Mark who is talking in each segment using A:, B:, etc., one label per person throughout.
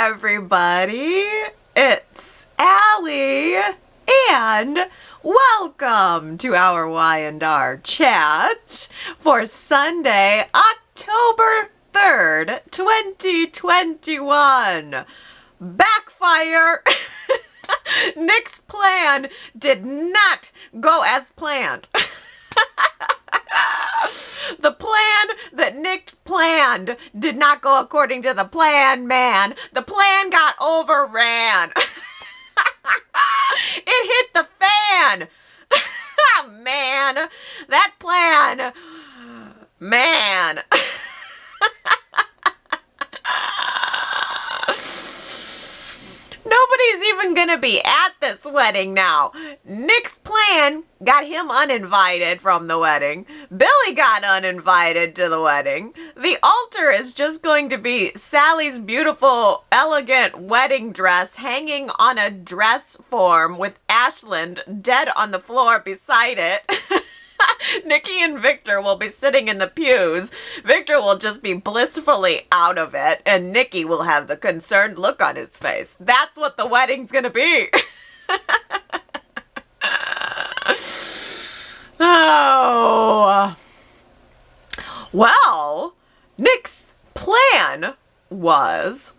A: everybody. It's Allie, and welcome to our Y&R Chat for Sunday, October 3rd, 2021. Backfire! Nick's plan did not go as planned. The plan that Nick planned did not go according to the plan, man. The plan got overran. It hit the fan. Man, that plan, man. Nobody's even gonna be at this wedding now. Nick's plan got him uninvited from the wedding. Billy got uninvited to the wedding. The altar is just going to be Sally's beautiful, elegant wedding dress hanging on a dress form with Ashland dead on the floor beside it. Nikki and Victor will be sitting in the pews. Victor will just be blissfully out of it, and Nikki will have the concerned look on his face. That's what the wedding's gonna be. Oh. Well, Nick's plan was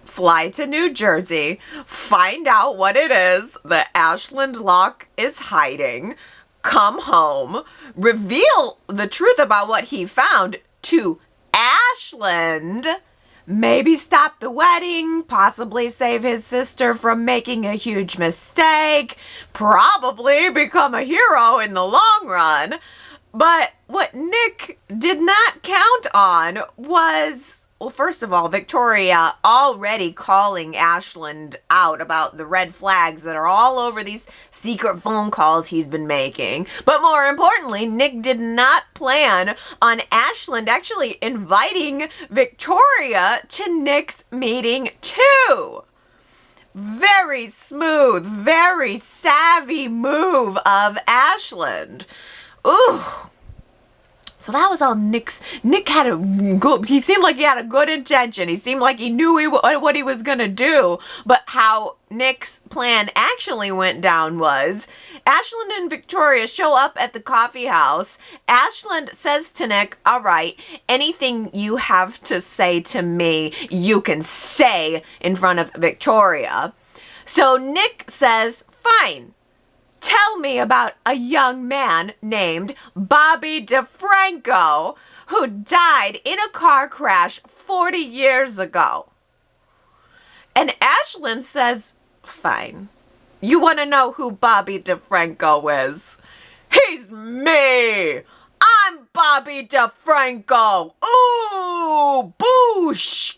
A: fly to New Jersey, find out what it is that Ashland Locke is hiding, come home, reveal the truth about what he found to Ashland, maybe stop the wedding, possibly save his sister from making a huge mistake, probably become a hero in the long run. But what Nick did not count on was, well, first of all, Victoria already calling Ashland out about the red flags that are all over these secret phone calls he's been making. But more importantly, Nick did not plan on Ashland actually inviting Victoria to Nick's meeting too. Very smooth, very savvy move of Ashland. Ooh. So that was all Nick had he seemed like he had a good intention. He seemed like he knew what he was going to do. But how Nick's plan actually went down was Ashland and Victoria show up at the coffee house. Ashland says to Nick, all right, anything you have to say to me, you can say in front of Victoria. So Nick says, fine. Tell me about a young man named Bobby DeFranco who died in a car crash 40 years ago. And Ashland says, fine. You want to know who Bobby DeFranco is? He's me! I'm Bobby DeFranco! Ooh! Boosh!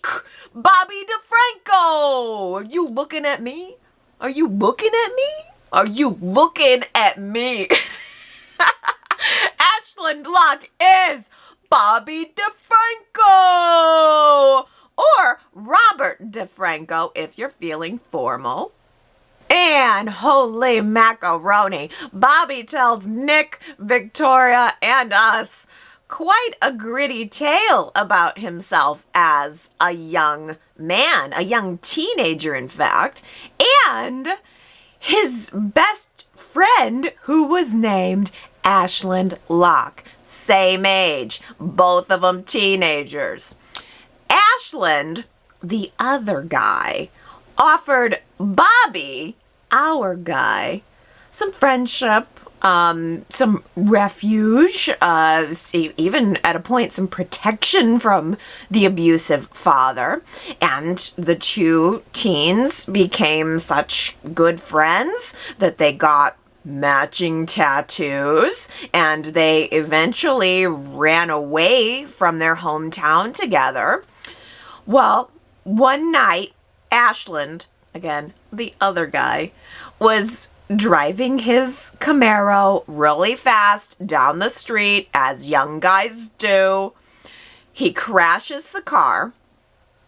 A: Bobby DeFranco! Are you looking at me? Are you looking at me? Are you looking at me? Ashland Locke is Bobby DeFranco! Or Robert DeFranco if you're feeling formal. And holy macaroni, Bobby tells Nick, Victoria, and us quite a gritty tale about himself as a young man, a young teenager in fact, and his best friend who was named Ashland Locke. Same age, both of them teenagers. Ashland, the other guy, offered Bobby, our guy, some friendship, some refuge, even at a point some protection from the abusive father. And the two teens became such good friends that they got matching tattoos, and they eventually ran away from their hometown together. Well, one night, Ashland, again, the other guy, was driving his Camaro really fast down the street, as young guys do. He crashes the car.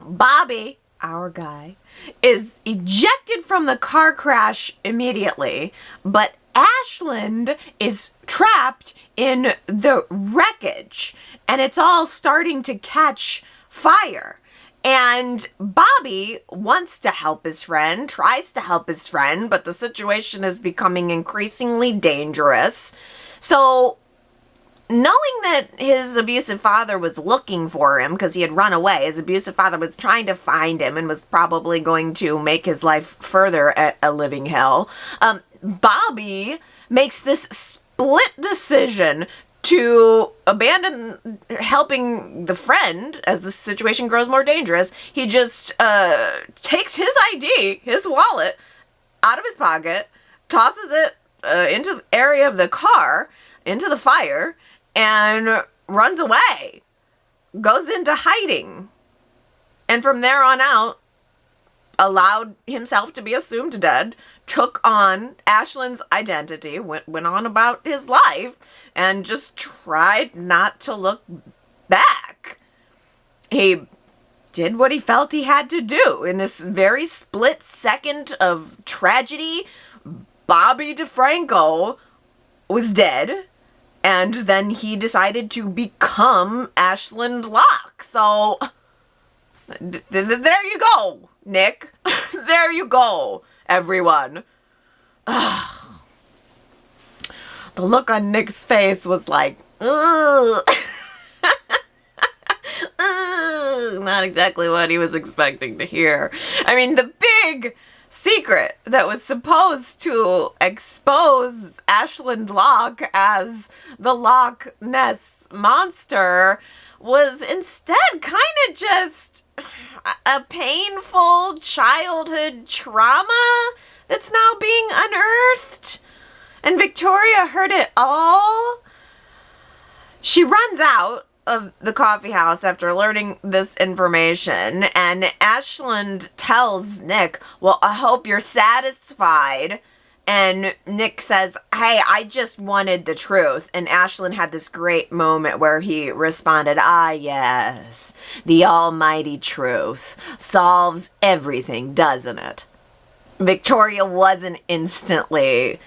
A: Bobby, our guy, is ejected from the car crash immediately, but Ashland is trapped in the wreckage, and it's all starting to catch fire. And Bobby wants to help his friend, tries to help his friend, but the situation is becoming increasingly dangerous. So, knowing that his abusive father was looking for him because he had run away, his abusive father was trying to find him and was probably going to make his life further a living hell, Bobby makes this split decision to abandon helping the friend as the situation grows more dangerous. He just takes his ID, his wallet, out of his pocket, tosses it into the area of the car, into the fire, and runs away. Goes into hiding. And from there on out, allowed himself to be assumed dead, took on Ashland's identity, went on about his life, and just tried not to look back. He did what he felt he had to do. In this very split second of tragedy, Bobby DeFranco was dead, and then he decided to become Ashland Locke. So, there you go, Nick. There you go, everyone. The look on Nick's face was like, ugh. Not exactly what he was expecting to hear. I mean, the big secret that was supposed to expose Ashland Locke as the Loch Ness Monster was instead kind of just a painful childhood trauma that's now being unearthed. And Victoria heard it all. She runs out of the coffee house after learning this information, and Ashland tells Nick, well, I hope you're satisfied. And Nick says, hey, I just wanted the truth. And Ashland had this great moment where he responded, ah, yes, the almighty truth solves everything, doesn't it? Victoria wasn't instantly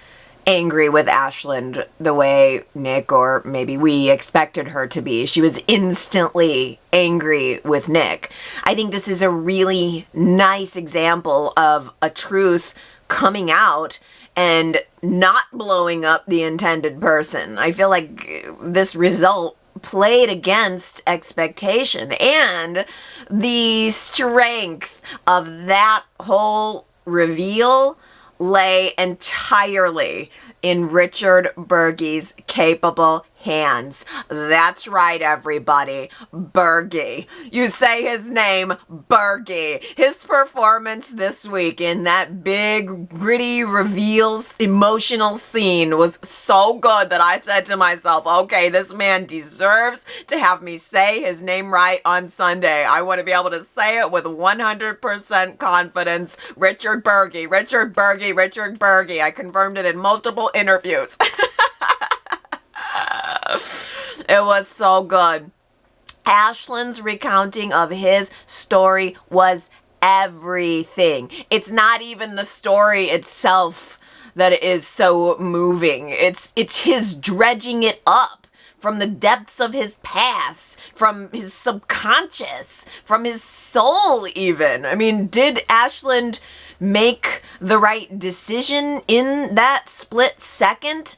A: angry with Ashland the way Nick, or maybe we, expected her to be. She was instantly angry with Nick. I think this is a really nice example of a truth coming out and not blowing up the intended person. I feel like this result played against expectation, and the strength of that whole reveal lay entirely in Richard Burgi's capable hands. That's right, everybody. Burgi. You say his name, Burgi. His performance this week in that big, gritty reveals emotional scene was so good that I said to myself, okay, this man deserves to have me say his name right on Sunday. I want to be able to say it with 100% confidence. Richard Burgi, Richard Burgi, Richard Burgi. I confirmed it in multiple interviews. It was so good. Ashland's recounting of his story was everything. It's not even the story itself that is so moving. It's his dredging it up from the depths of his past, from his subconscious, from his soul even. I mean, did Ashland make the right decision in that split second?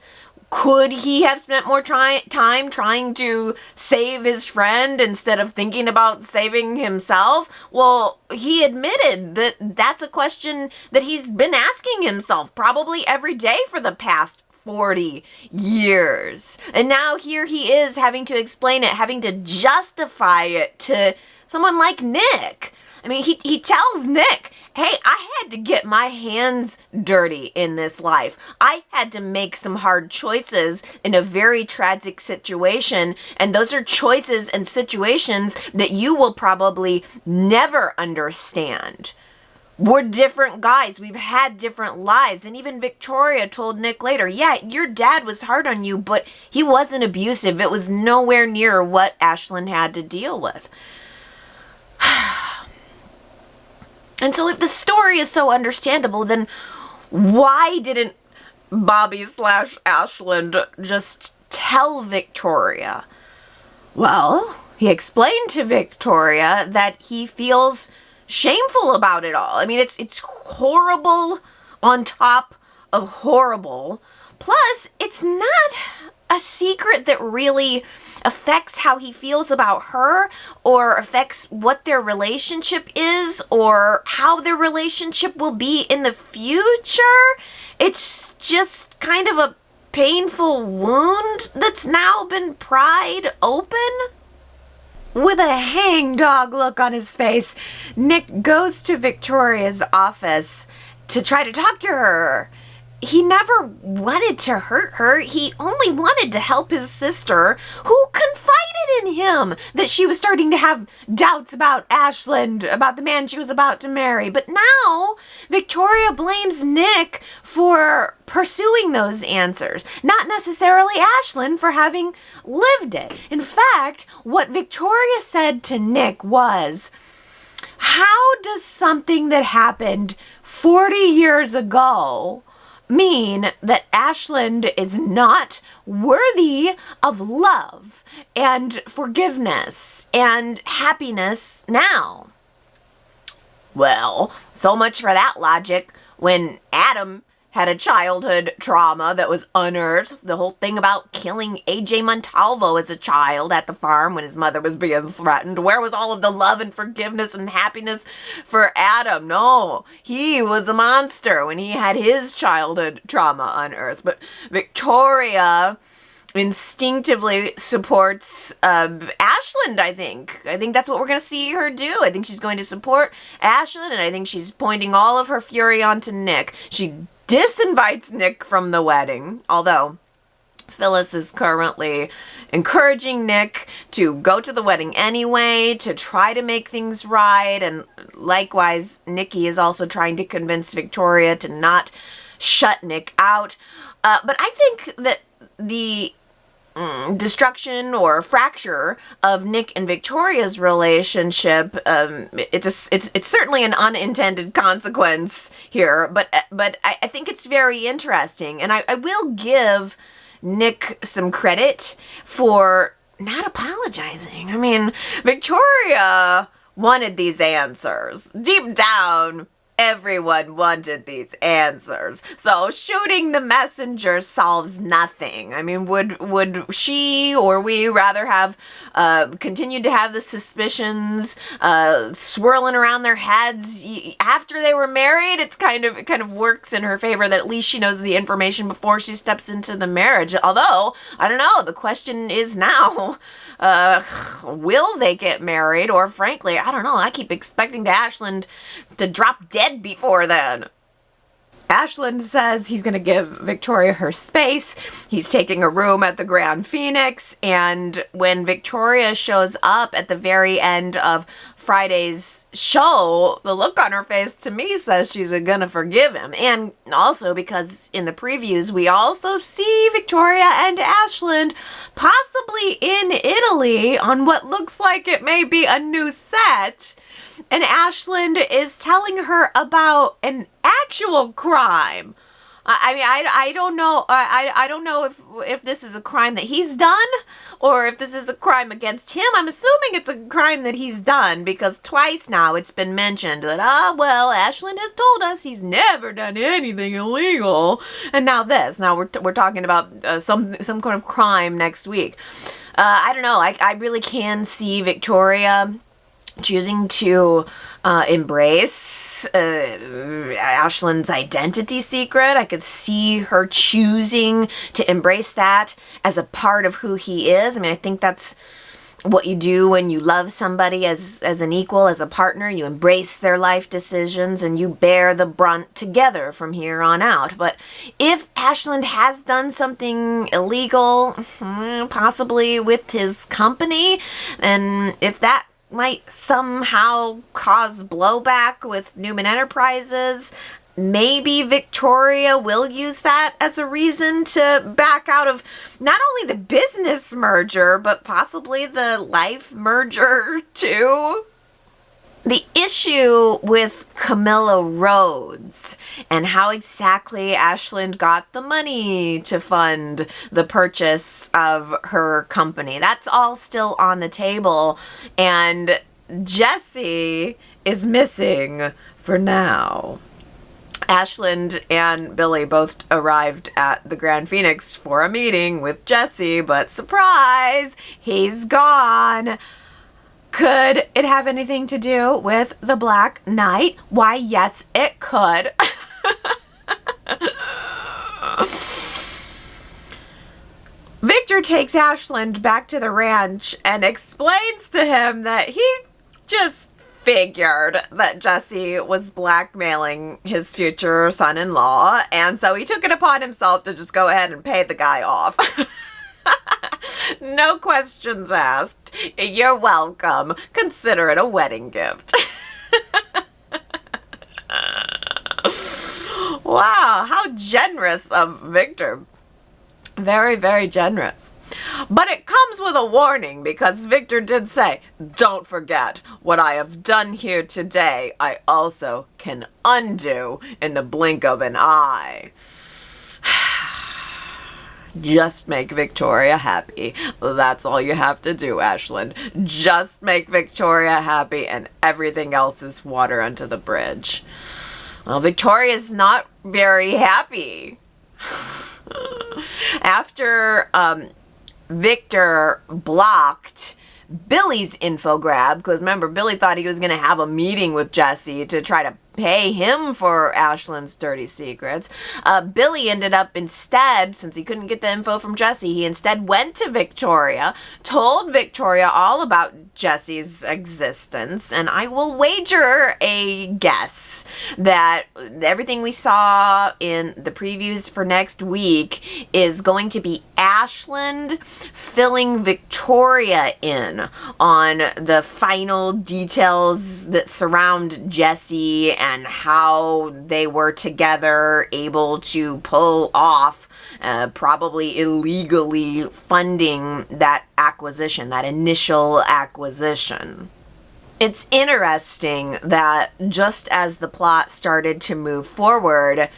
A: Could he have spent more time trying to save his friend instead of thinking about saving himself? Well, he admitted that that's a question that he's been asking himself probably every day for the past 40 years. And now here he is having to explain it, having to justify it to someone like Nick. I mean, he tells Nick, hey, I had to get my hands dirty in this life. I had to make some hard choices in a very tragic situation, and those are choices and situations that you will probably never understand. We're different guys. We've had different lives. And even Victoria told Nick later, yeah, your dad was hard on you, but he wasn't abusive. It was nowhere near what Ashland had to deal with. And so if the story is so understandable, then why didn't Bobby/Ashland just tell Victoria? Well, He explained to Victoria that he feels shameful about it all. I mean, it's horrible on top of horrible. Plus, it's not a secret that really affects how he feels about her or affects what their relationship is or how their relationship will be in the future. It's just kind of a painful wound that's now been pried open. With a hangdog look on his face, Nick goes to Victoria's office to try to talk to her. He never wanted to hurt her. He only wanted to help his sister, who confided in him that she was starting to have doubts about Ashland, about the man she was about to marry. But now, Victoria blames Nick for pursuing those answers, not necessarily Ashland for having lived it. In fact, what Victoria said to Nick was, how does something that happened 40 years ago mean that Ashland is not worthy of love and forgiveness and happiness now? Well, so much for that logic. When Adam had a childhood trauma that was unearthed, the whole thing about killing A.J. Montalvo as a child at the farm when his mother was being threatened, where was all of the love and forgiveness and happiness for Adam? No, he was a monster when he had his childhood trauma unearthed. But Victoria instinctively supports Ashland, I think. I think that's what we're going to see her do. I think she's going to support Ashland, and I think she's pointing all of her fury onto Nick. She disinvites Nick from the wedding, although Phyllis is currently encouraging Nick to go to the wedding anyway, to try to make things right, and likewise, Nikki is also trying to convince Victoria to not shut Nick out. But I think that the destruction or fracture of Nick and Victoria's relationship, it's certainly an unintended consequence here, but I think it's very interesting, and I will give Nick some credit for not apologizing. I mean, Victoria wanted these answers. Deep down, everyone wanted these answers. So shooting the messenger solves nothing. I mean, would she or we rather have continued to have the suspicions swirling around their heads after they were married? It kind of works in her favor that at least she knows the information before she steps into the marriage. Although, I don't know, the question is now, will they get married? Or frankly, I don't know, I keep expecting Ashland to drop dead before then. Ashland says he's going to give Victoria her space. He's taking a room at the Grand Phoenix, and when Victoria shows up at the very end of Friday's show, the look on her face to me says she's gonna forgive him. And also because in the previews we also see Victoria and Ashland possibly in Italy on what looks like it may be a new set. And Ashland is telling her about an actual crime. I mean, I don't know. I don't know if this is a crime that he's done or if this is a crime against him. I'm assuming it's a crime that he's done because twice now it's been mentioned that, well, Ashland has told us he's never done anything illegal. And now this. Now we're talking about some kind of crime next week. I don't know. I really can see Victoria choosing to embrace Ashland's identity secret. I could see her choosing to embrace that as a part of who he is. I mean, I think that's what you do when you love somebody as an equal, as a partner. You embrace their life decisions and you bear the brunt together from here on out. But if Ashland has done something illegal, possibly with his company, and if that might somehow cause blowback with Newman Enterprises, maybe Victoria will use that as a reason to back out of not only the business merger, but possibly the life merger too. The issue with Camilla Rhodes and how exactly Ashland got the money to fund the purchase of her company, that's all still on the table, and Jesse is missing for now. Ashland and Billy both arrived at the Grand Phoenix for a meeting with Jesse, but surprise, he's gone. Could it have anything to do with the Black Knight? Why, yes, it could. Victor takes Ashland back to the ranch and explains to him that he just figured that Jesse was blackmailing his future son-in-law, and so he took it upon himself to just go ahead and pay the guy off. No questions asked. You're welcome. Consider it a wedding gift. Wow, how generous of Victor. Very, very generous. But it comes with a warning, because Victor did say, "Don't forget, what I have done here today, I also can undo in the blink of an eye." Just make Victoria happy. That's all you have to do, Ashland. Just make Victoria happy, and everything else is water under the bridge. Well, Victoria's not very happy. After Victor blocked Billy's info grab, because remember, Billy thought he was going to have a meeting with Jesse to try to pay him for Ashland's dirty secrets. Billy ended up instead, since he couldn't get the info from Jesse, he instead went to Victoria, told Victoria all about Jesse's existence, and I will wager a guess that everything we saw in the previews for next week is going to be Ashland filling Victoria in on the final details that surround Jesse and how they were together able to pull off probably illegally funding that acquisition, that initial acquisition. It's interesting that just as the plot started to move forward,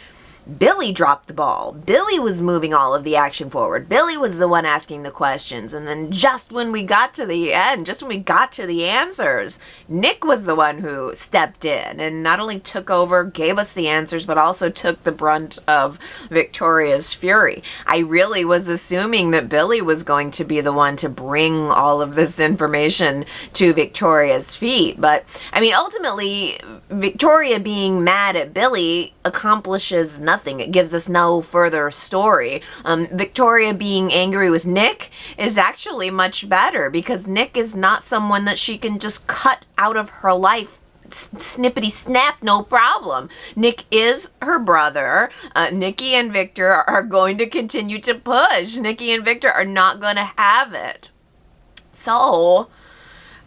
A: Billy dropped the ball. Billy was moving all of the action forward. Billy was the one asking the questions. And then just when we got to the end, just when we got to the answers, Nick was the one who stepped in and not only took over, gave us the answers, but also took the brunt of Victoria's fury. I really was assuming that Billy was going to be the one to bring all of this information to Victoria's feet. But, I mean, ultimately, Victoria being mad at Billy accomplishes nothing. It gives us no further story. Victoria being angry with Nick is actually much better, because Nick is not someone that she can just cut out of her life snippety snap, no problem. Nick is her brother. Nikki and Victor are going to continue to push. Nikki and Victor are not going to have it. So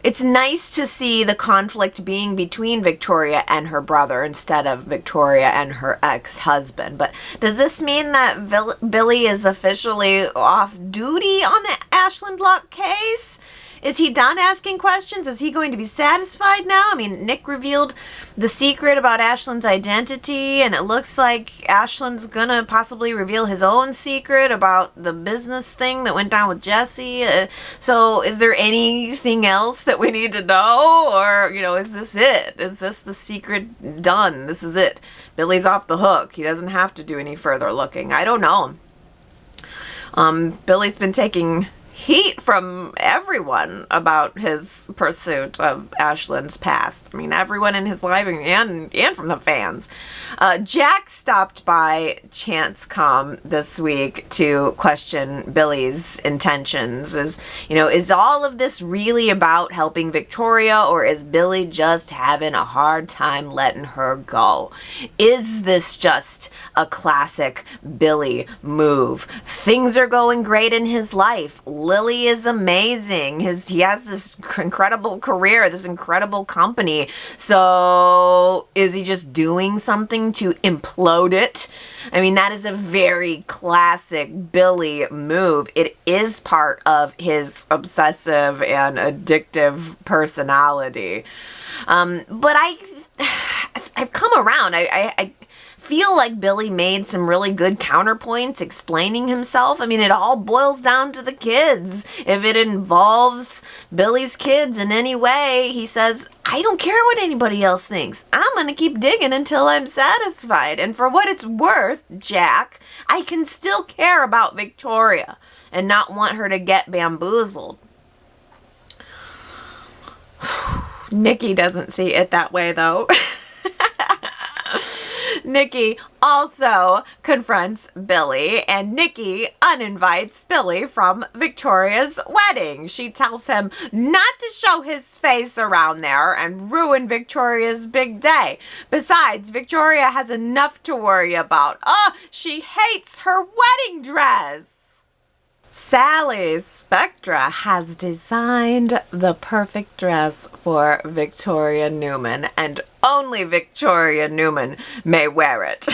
A: it's nice to see the conflict being between Victoria and her brother instead of Victoria and her ex-husband. But does this mean that Billy is officially off duty on the Ashland Locke case? Is he done asking questions? Is he going to be satisfied now? I mean, Nick revealed the secret about Ashland's identity, and it looks like Ashland's gonna possibly reveal his own secret about the business thing that went down with Jesse. So is there anything else that we need to know? Or, you know, is this it? Is this the secret done? This is it. Billy's off the hook. He doesn't have to do any further looking. I don't know. Billy's been taking heat from everyone about his pursuit of Ashland's past. I mean, everyone in his life and from the fans. Jack stopped by Chance.com this week to question Billy's intentions. Is all of this really about helping Victoria, or is Billy just having a hard time letting her go? Is this just a classic Billy move? Things are going great in his life. Lily is amazing. He has this incredible career, this incredible company. So out? Is he just doing something to implode it? I mean, that is a very classic Billy move. It is part of his obsessive and addictive personality. But I've come around. I feel like Billy made some really good counterpoints explaining himself. I mean, it all boils down to the kids. If it involves Billy's kids in any way, he says, I don't care what anybody else thinks. I'm going to keep digging until I'm satisfied. And for what it's worth, Jack, I can still care about Victoria and not want her to get bamboozled. Nikki doesn't see it that way, though. Nikki also confronts Billy, and Nikki uninvites Billy from Victoria's wedding. She tells him not to show his face around there and ruin Victoria's big day. Besides, Victoria has enough to worry about. Oh, she hates her wedding dress. Sally Spectra has designed the perfect dress for Victoria Newman, and only Victoria Newman may wear it.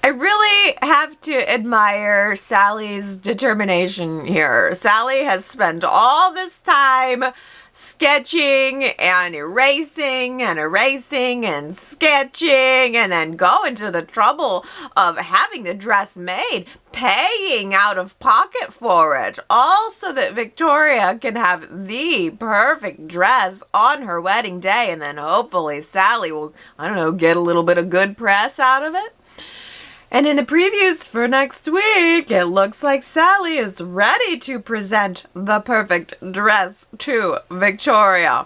A: I really have to admire Sally's determination here. Sally has spent all this time sketching and erasing and sketching, and then going to the trouble of having the dress made, paying out of pocket for it, all so that Victoria can have the perfect dress on her wedding day, and then hopefully Sally will, I don't know, get a little bit of good press out of it. And in the previews for next week, it looks like Sally is ready to present the perfect dress to Victoria.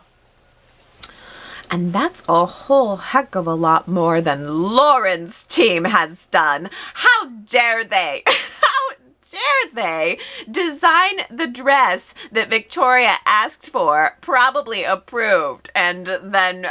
A: And that's a whole heck of a lot more than Lauren's team has done. How dare they? How dare they design the dress that Victoria asked for, probably approved, and then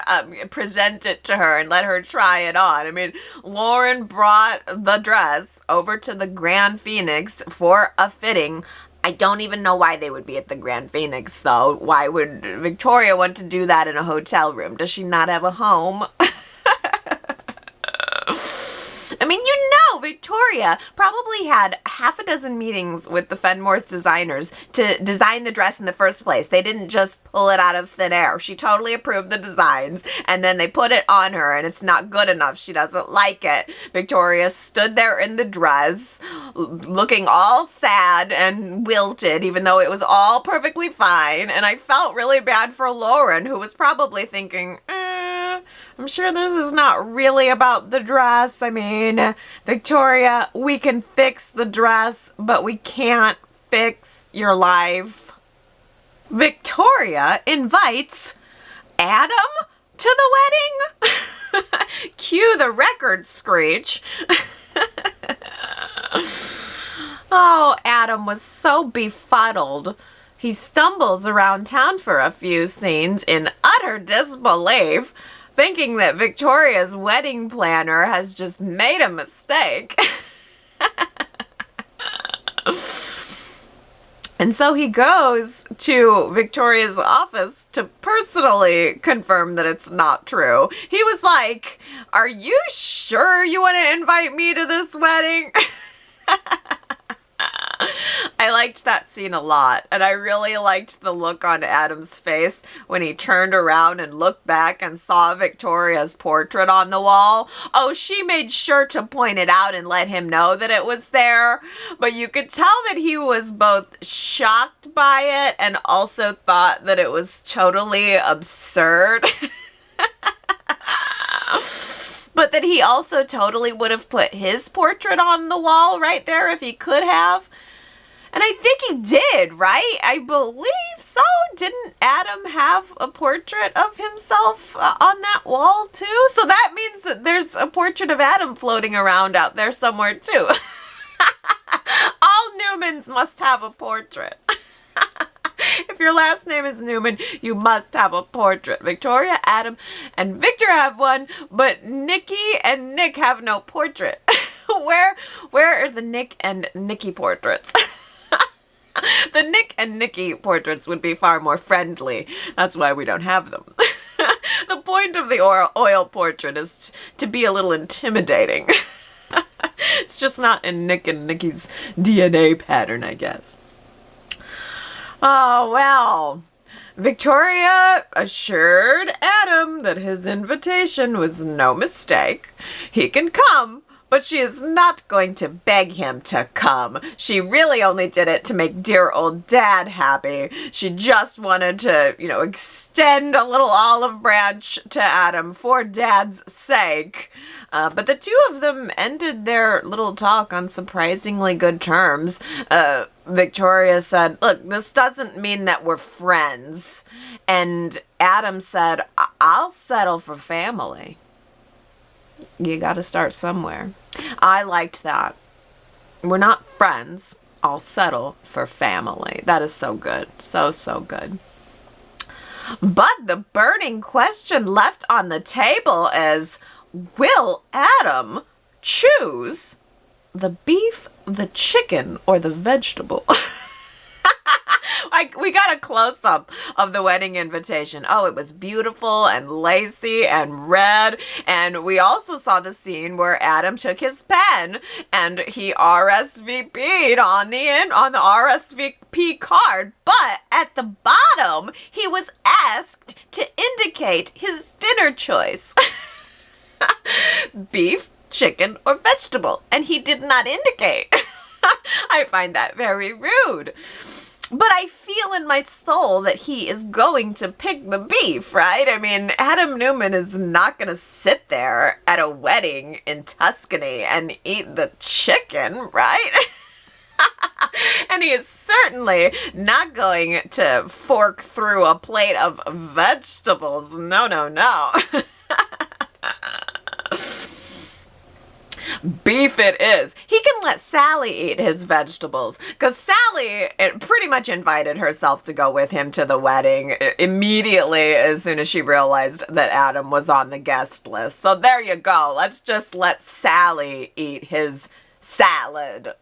A: present it to her and let her try it on. I mean, Lauren brought the dress over to the Grand Phoenix for a fitting. I don't even know why they would be at the Grand Phoenix, though. Why would Victoria want to do that in a hotel room? Does she not have a home? I mean, you know, Victoria probably had half a dozen meetings with the Fenmore's designers to design the dress in the first place. They didn't just pull it out of thin air. She totally approved the designs, and then they put it on her, and it's not good enough. She doesn't like it. Victoria stood there in the dress, looking all sad and wilted, even though it was all perfectly fine, and I felt really bad for Lauren, who was probably thinking, I'm sure this is not really about the dress. I mean, Victoria, we can fix the dress, but we can't fix your life. Victoria invites Adam to the wedding. Cue the record screech. Oh, Adam was so befuddled. He stumbles around town for a few scenes in utter disbelief, thinking that Victoria's wedding planner has just made a mistake. And so he goes to Victoria's office to personally confirm that it's not true. He was like, "Are you sure you want to invite me to this wedding?" I liked that scene a lot, and I really liked the look on Adam's face when he turned around and looked back and saw Victoria's portrait on the wall. Oh, she made sure to point it out and let him know that it was there, but you could tell that he was both shocked by it and also thought that it was totally absurd. But that he also totally would have put his portrait on the wall right there if he could have. And I think he did, right? I believe so. Didn't Adam have a portrait of himself on that wall too? So that means that there's a portrait of Adam floating around out there somewhere too. All Newmans must have a portrait. If your last name is Newman, you must have a portrait. Victoria, Adam, and Victor have one, but Nikki and Nick have no portrait. Where are the Nick and Nikki portraits? The Nick and Nikki portraits would be far more friendly. That's why we don't have them. The point of the oil portrait is to be a little intimidating. It's just not in Nick and Nikki's DNA pattern, I guess. Oh, well. Victoria assured Adam that his invitation was no mistake. He can come, but she is not going to beg him to come. She really only did it to make dear old Dad happy. She just wanted to, extend a little olive branch to Adam for Dad's sake. But the two of them ended their little talk on surprisingly good terms. Victoria said, "Look, this doesn't mean that we're friends." And Adam said, "I'll settle for family." You got to start somewhere. I liked that. We're not friends. I'll settle for family. That is so good. So, so good. But the burning question left on the table is, will Adam choose the beef, the chicken, or the vegetable? We got a close-up of the wedding invitation. Oh, it was beautiful and lacy and red. And we also saw the scene where Adam took his pen and he RSVP'd on the RSVP card. But at the bottom, he was asked to indicate his dinner choice. Beef, chicken, or vegetable. And he did not indicate. I find that very rude. But I feel in my soul that he is going to pick the beef, right? I mean, Adam Newman is not going to sit there at a wedding in Tuscany and eat the chicken, right? And he is certainly not going to fork through a plate of vegetables. No, no, no. Beef it is. He can let Sally eat his vegetables, because Sally pretty much invited herself to go with him to the wedding immediately as soon as she realized that Adam was on the guest list. So there you go. Let's just let Sally eat his salad.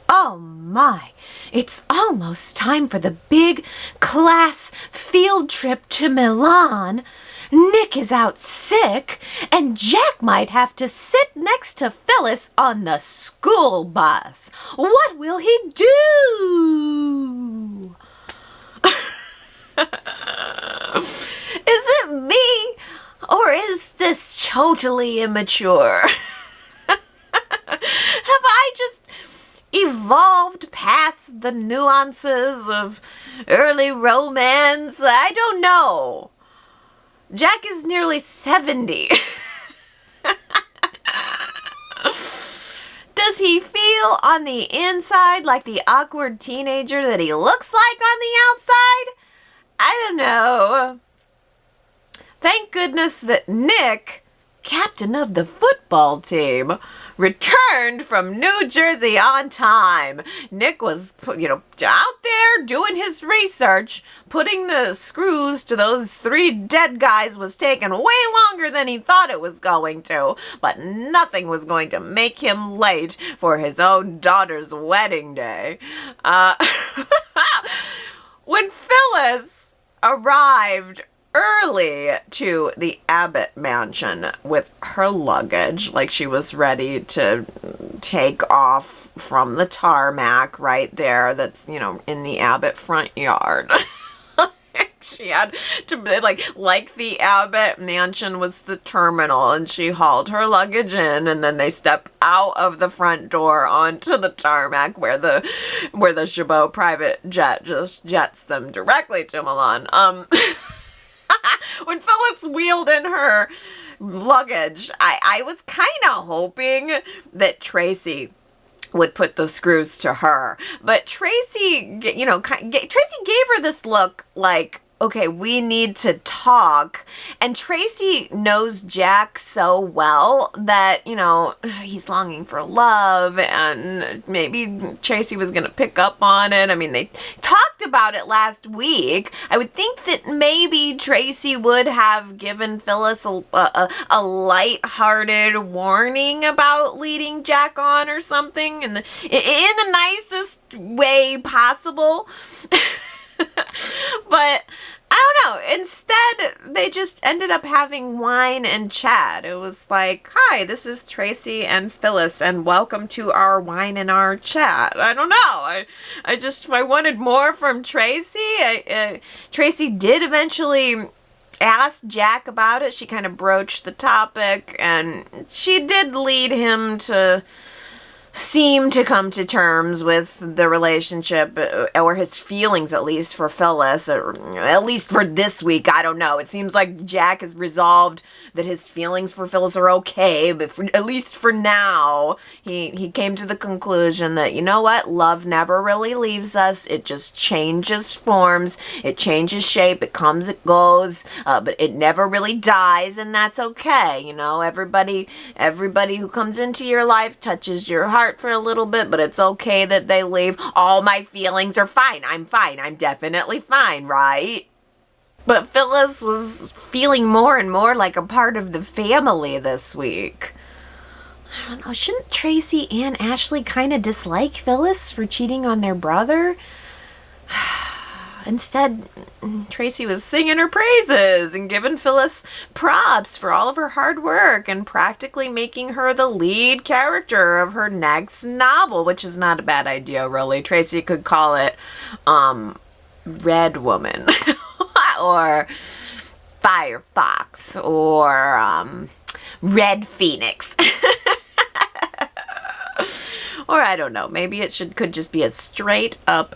A: Oh my, it's almost time for the big class field trip to Milan. Nick is out sick, and Jack might have to sit next to Phyllis on the school bus. What will he do? Is it me, or is this totally immature? Have I just evolved past the nuances of early romance? I don't know. Jack is nearly 70. Does he feel on the inside like the awkward teenager that he looks like on the outside? I don't know. Thank goodness that Nick, captain of the football team, returned from New Jersey on time. Nick was, out there doing his research. Putting the screws to those 3 dead guys was taking way longer than he thought it was going to. But nothing was going to make him late for his own daughter's wedding day. When Phyllis arrived early to the Abbott mansion with her luggage, like she was ready to take off from the tarmac right there that's, in the Abbott front yard. She had to, like the Abbott mansion was the terminal, and she hauled her luggage in, and then they stepped out of the front door onto the tarmac where the Chabot private jet just jets them directly to Milan. When Phyllis wheeled in her luggage, I was kind of hoping that Tracy would put the screws to her. But Tracy, Tracy gave her this look like, okay, we need to talk. And Tracy knows Jack so well that, he's longing for love, and maybe Tracy was going to pick up on it. I mean, they talked about it last week. I would think that maybe Tracy would have given Phyllis a light-hearted warning about leading Jack on or something in the nicest way possible. But I I don't know. Instead, they just ended up having wine and chat. It was like, hi, this is Tracy and Phyllis, and welcome to our Y&R Chat. I don't know. I wanted more from Tracy. Tracy did eventually ask Jack about it. She kind of broached the topic, and she did lead him to seem to come to terms with the relationship, or his feelings at least, for Phyllis, or at least for this week. I don't know. It seems like Jack has resolved that his feelings for Phyllis are okay, but at least for now, he came to the conclusion that, you know what, love never really leaves us. It just changes forms, it changes shape, it comes, it goes, but it never really dies, and that's okay. You know, everybody who comes into your life touches your heart for a little bit, but it's okay that they leave. All my feelings are fine. I'm fine. I'm definitely fine, right? But Phyllis was feeling more and more like a part of the family this week. I don't know, shouldn't Tracy and Ashley kind of dislike Phyllis for cheating on their brother? Instead, Tracy was singing her praises and giving Phyllis props for all of her hard work and practically making her the lead character of her next novel, which is not a bad idea, really. Tracy could call it Red Woman or Firefox or Red Phoenix. Or I don't know, maybe it could just be a straight up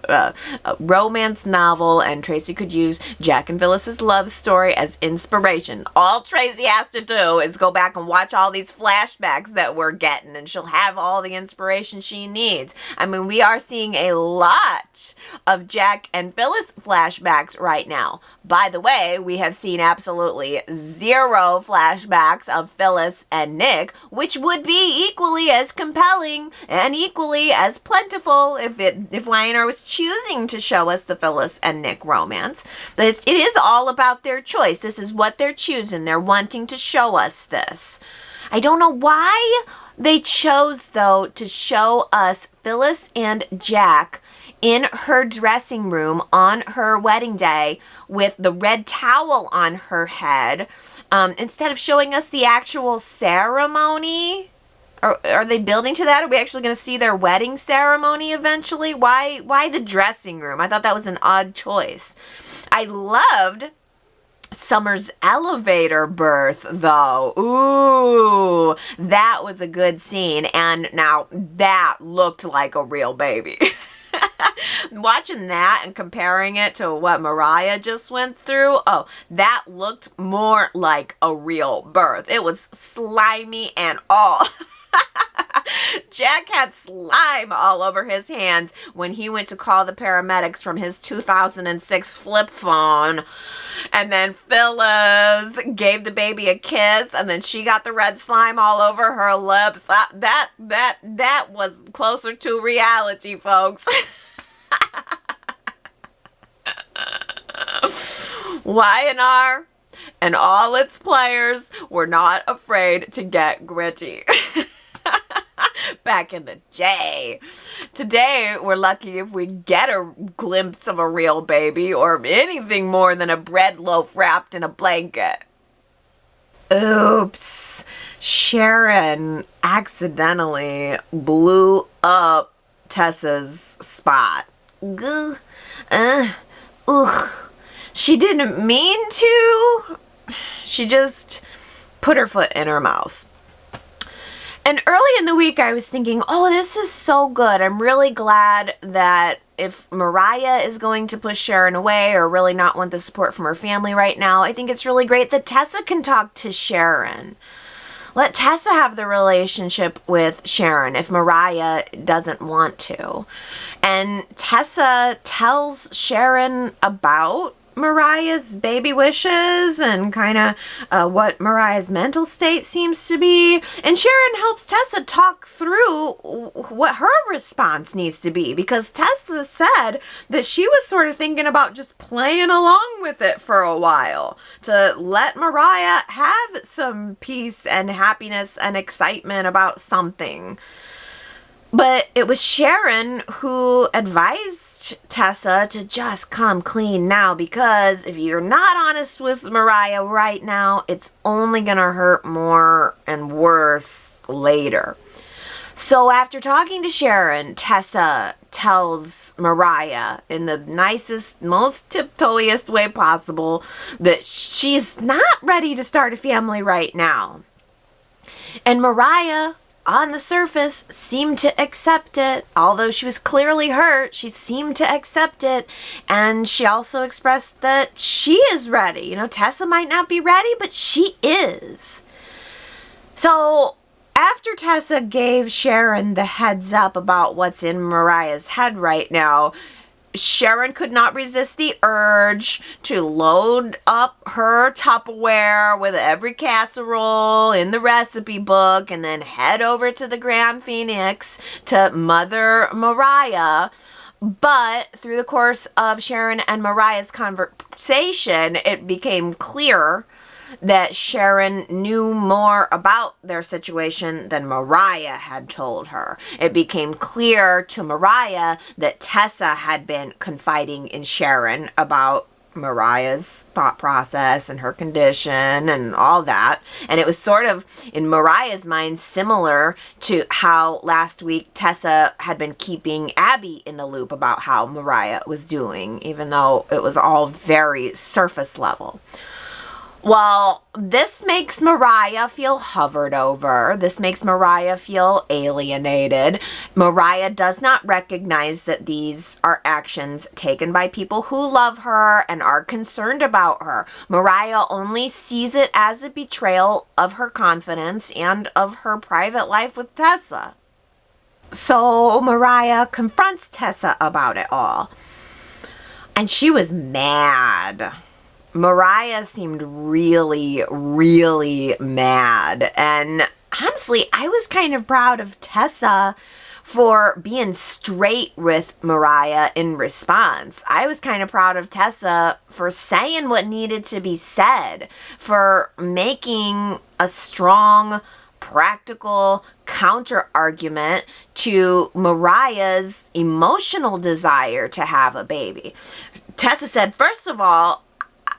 A: romance novel, and Tracy could use Jack and Phyllis's love story as inspiration. All Tracy has to do is go back and watch all these flashbacks that we're getting, and she'll have all the inspiration she needs. I mean, we are seeing a lot of Jack and Phyllis flashbacks right now. By the way, we have seen absolutely zero flashbacks of Phyllis and Nick, which would be equally as compelling and equally as plentiful if Y&R was choosing to show us the Phyllis and Nick romance. But it is all about their choice. This is what they're choosing. They're wanting to show us this. I don't know why they chose, though, to show us Phyllis and Jack in her dressing room on her wedding day with the red towel on her head, instead of showing us the actual ceremony. Are they building to that? Are we actually going to see their wedding ceremony eventually? Why the dressing room? I thought that was an odd choice. I loved Summer's elevator birth, though. Ooh, that was a good scene. And now that looked like a real baby. Watching that and comparing it to what Mariah just went through, oh, that looked more like a real birth. It was slimy and all. Jack had slime all over his hands when he went to call the paramedics from his 2006 flip phone. And then Phyllis gave the baby a kiss, and then she got the red slime all over her lips. That was closer to reality, folks. Y&R and all its players were not afraid to get gritty. Back in the day. Today, we're lucky if we get a glimpse of a real baby or anything more than a bread loaf wrapped in a blanket. Oops. Sharon accidentally blew up Tessa's spot. She didn't mean to. She just put her foot in her mouth. And early in the week, I was thinking, oh, this is so good. I'm really glad that if Mariah is going to push Sharon away or really not want the support from her family right now, I think it's really great that Tessa can talk to Sharon. Let Tessa have the relationship with Sharon if Mariah doesn't want to. And Tessa tells Sharon about Mariah's baby wishes and kind of what Mariah's mental state seems to be. And Sharon helps Tessa talk through what her response needs to be, because Tessa said that she was sort of thinking about just playing along with it for a while to let Mariah have some peace and happiness and excitement about something. But it was Sharon who advised asked Tessa to just come clean now, because if you're not honest with Mariah right now, it's only going to hurt more and worse later. So after talking to Sharon, Tessa tells Mariah in the nicest, most tiptoeiest way possible that she's not ready to start a family right now. And Mariah, on the surface, seemed to accept it. Although she was clearly hurt, she seemed to accept it. And she also expressed that she is ready. You know, Tessa might not be ready, but she is. So after Tessa gave Sharon the heads up about what's in Mariah's head right now, Sharon could not resist the urge to load up her Tupperware with every casserole in the recipe book and then head over to the Grand Phoenix to mother Mariah. But through the course of Sharon and Mariah's conversation, it became clear that Sharon knew more about their situation than Mariah had told her. It became clear to Mariah that Tessa had been confiding in Sharon about Mariah's thought process and her condition and all that. And it was sort of, in Mariah's mind, similar to how last week Tessa had been keeping Abby in the loop about how Mariah was doing, even though it was all very surface level. Well, this makes Mariah feel hovered over. This makes Mariah feel alienated. Mariah does not recognize that these are actions taken by people who love her and are concerned about her. Mariah only sees it as a betrayal of her confidence and of her private life with Tessa. So Mariah confronts Tessa about it all. And she was mad. Mariah seemed really, really mad. And honestly, I was kind of proud of Tessa for being straight with Mariah in response. I was kind of proud of Tessa for saying what needed to be said, for making a strong, practical counter-argument to Mariah's emotional desire to have a baby. Tessa said, first of all,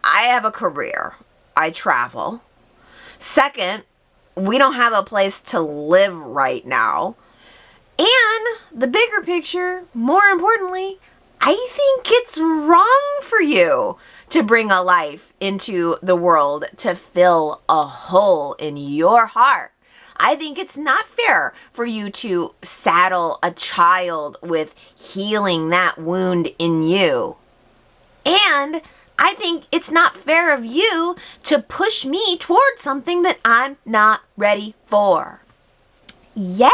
A: I have a career. I travel. Second, we don't have a place to live right now. And the bigger picture, more importantly, I think it's wrong for you to bring a life into the world to fill a hole in your heart. I think it's not fair for you to saddle a child with healing that wound in you. And I think it's not fair of you to push me towards something that I'm not ready for. Yeah,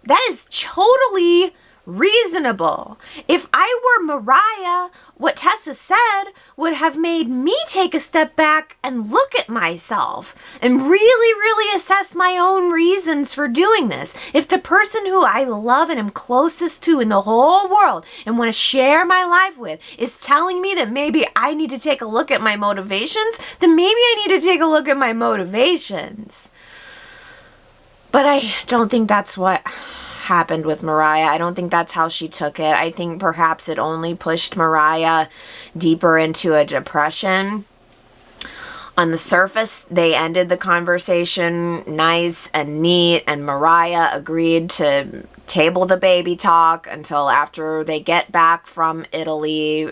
A: that is totally reasonable. If I were Mariah, what Tessa said would have made me take a step back and look at myself and really, really assess my own reasons for doing this. If the person who I love and am closest to in the whole world and want to share my life with is telling me that maybe I need to take a look at my motivations, then maybe I need to take a look at my motivations. But I don't think that's what happened with Mariah. I don't think that's how she took it. I think perhaps it only pushed Mariah deeper into a depression. On the surface, they ended the conversation nice and neat, and Mariah agreed to table the baby talk until after they get back from Italy,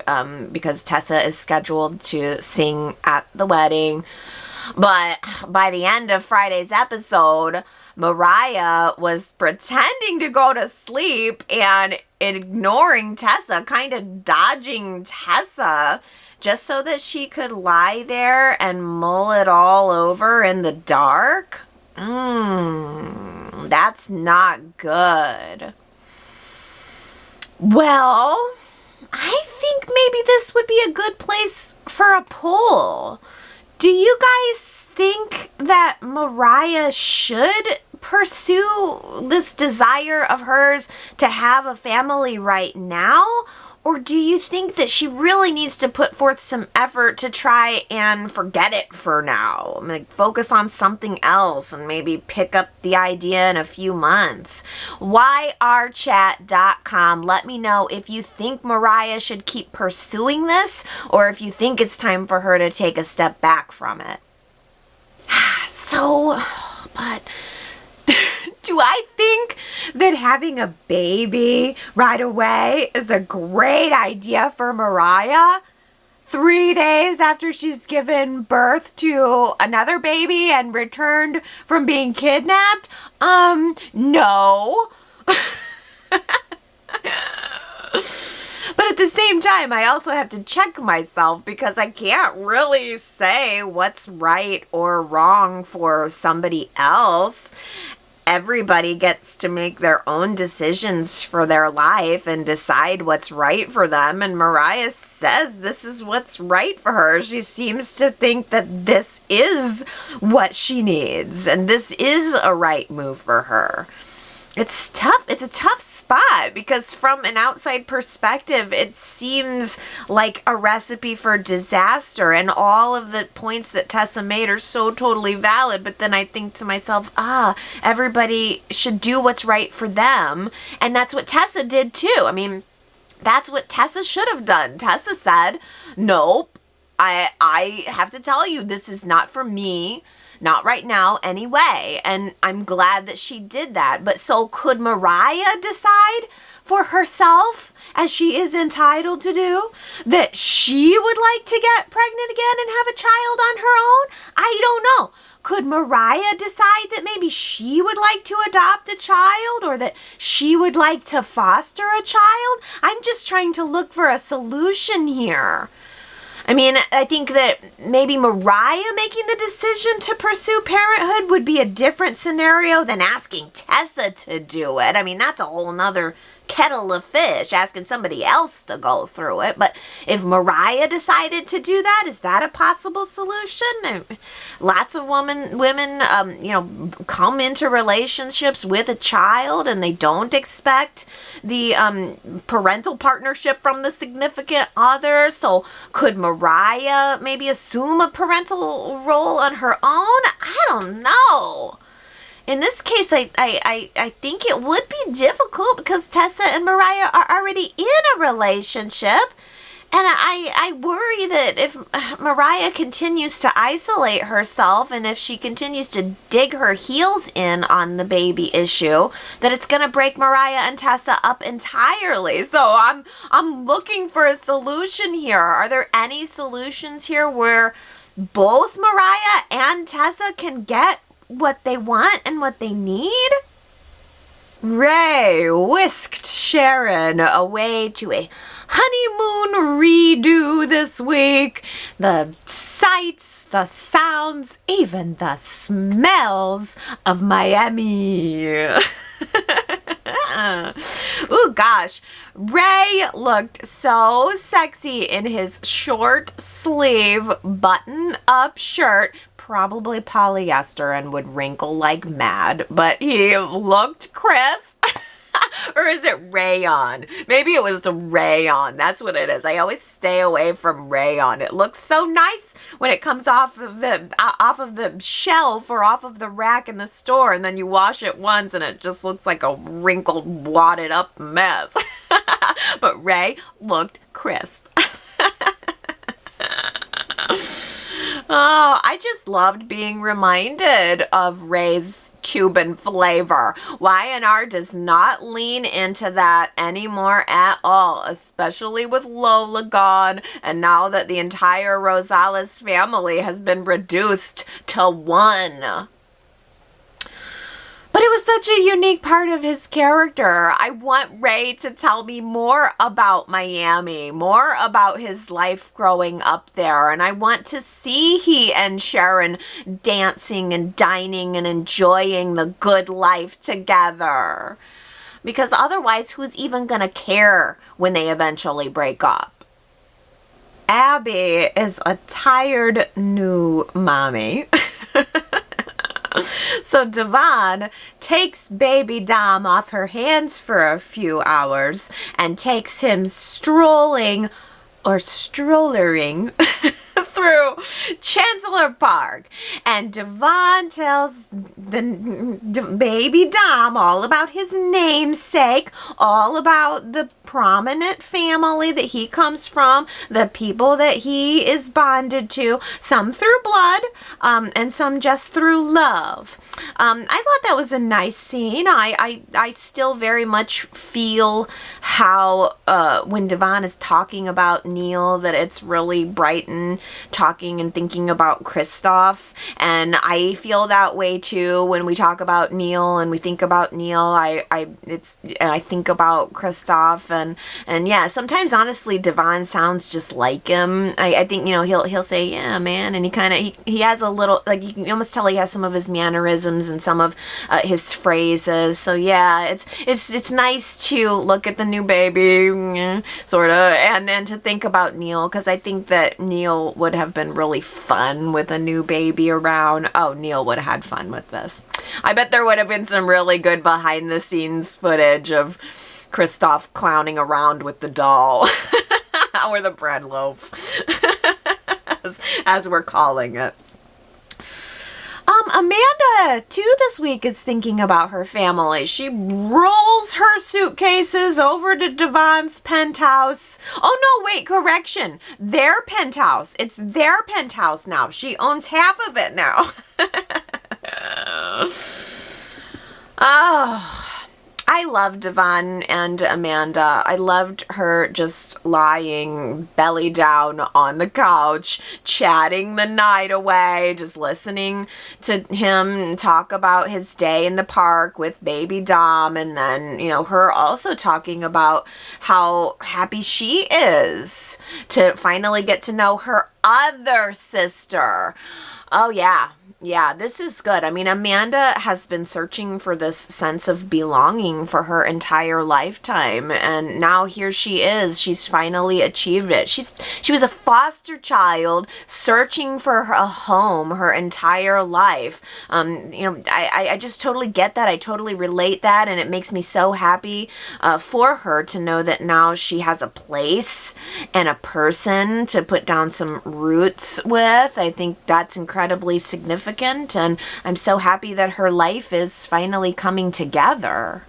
A: because Tessa is scheduled to sing at the wedding. But by the end of Friday's episode, Mariah was pretending to go to sleep and ignoring Tessa, kind of dodging Tessa, just so that she could lie there and mull it all over in the dark. That's not good. Well, I think maybe this would be a good place for a poll. Do you guys think that Mariah should pursue this desire of hers to have a family right now? Or do you think that she really needs to put forth some effort to try and forget it for now? Like, focus on something else and maybe pick up the idea in a few months. YRChat.com. Let me know if you think Mariah should keep pursuing this or if you think it's time for her to take a step back from it. So, but do I think that having a baby right away is a great idea for Mariah? 3 days after she's given birth to another baby and returned from being kidnapped? No. But at the same time, I also have to check myself because I can't really say what's right or wrong for somebody else. Everybody gets to make their own decisions for their life and decide what's right for them. And Mariah says this is what's right for her. She seems to think that this is what she needs and this is a right move for her. It's tough. It's a tough spot because from an outside perspective, it seems like a recipe for disaster. And all of the points that Tessa made are so totally valid. But then I think to myself, everybody should do what's right for them. And that's what Tessa did too. I mean, that's what Tessa should have done. Tessa said, nope, I have to tell you, this is not for me. Not right now, anyway. And I'm glad that she did that. But so could Mariah decide for herself, as she is entitled to do, that she would like to get pregnant again and have a child on her own? I don't know. Could Mariah decide that maybe she would like to adopt a child or that she would like to foster a child? I'm just trying to look for a solution here. I mean, I think that maybe Mariah making the decision to pursue parenthood would be a different scenario than asking Tessa to do it. I mean, that's a whole nother kettle of fish, asking somebody else to go through it. But if Mariah decided to do that, is that a possible solution? Lots of women, come into relationships with a child and they don't expect the parental partnership from the significant other. So could Mariah maybe assume a parental role on her own? I don't know. In this case, I think it would be difficult because Tessa and Mariah are already in a relationship. And I worry that if Mariah continues to isolate herself and if she continues to dig her heels in on the baby issue, that it's going to break Mariah and Tessa up entirely. So I'm looking for a solution here. Are there any solutions here where both Mariah and Tessa can get what they want and what they need? Rey whisked Sharon away to a honeymoon redo this week. The sights, the sounds, even the smells of Miami. Ooh, gosh. Rey looked so sexy in his short sleeve button-up shirt, probably polyester and would wrinkle like mad, but he looked crisp. Or is it rayon? Maybe it was the rayon. That's what it is. I always stay away from rayon. It looks so nice when it comes off of the shelf or off of the rack in the store, and then you wash it once and it just looks like a wrinkled, wadded up mess. But Rey looked crisp. Oh, I just loved being reminded of Rey's Cuban flavor. Y&R does not lean into that anymore at all, especially with Lola gone, and now that the entire Rosales family has been reduced to one. But it was such a unique part of his character. I want Rey to tell me more about Miami, more about his life growing up there. And I want to see he and Sharon dancing and dining and enjoying the good life together. Because otherwise, who's even going to care when they eventually break up? Abby is a tired new mommy. So Devon takes baby Dom off her hands for a few hours and takes him strolling or strollering through Chancellor Park. And Devon tells the baby Dom all about his namesake, all about the prominent family that he comes from, the people that he is bonded to, some through blood, and some just through love. I thought that was a nice scene. I still very much feel how when Devon is talking about Neil, that it's really Brighton talking and thinking about Kristoff, and I feel that way too when we talk about Neil and we think about Neil. I think about Kristoff, and yeah, sometimes honestly Devon sounds just like him. I think, you know, he'll say, yeah man, and he has a little, like, you can almost tell he has some of his mannerisms and some of his phrases. So yeah, it's nice to look at the new baby, sort of, and to think about Neil, because I think that Neil would have been really fun with a new baby around. Oh, Neil would have had fun with this. I bet there would have been some really good behind the scenes footage of Kristoff clowning around with the doll or the bread loaf, as we're calling it. Amanda, too, this week is thinking about her family. She rolls her suitcases over to Devon's penthouse. Oh, no, wait, correction. Their penthouse. It's their penthouse now. She owns half of it now. Oh, I love Devon and Amanda. I loved her just lying belly down on the couch, chatting the night away, just listening to him talk about his day in the park with baby Dom, and then, you know, her also talking about how happy she is to finally get to know her other sister. Oh, yeah. Yeah, this is good. I mean, Amanda has been searching for this sense of belonging for her entire lifetime, and now here she is. She's finally achieved it. She was a foster child searching for a home her entire life. You know, I just totally get that. I totally relate that, and it makes me so happy for her to know that now she has a place and a person to put down some roots with. I think that's incredibly significant. And I'm so happy that her life is finally coming together.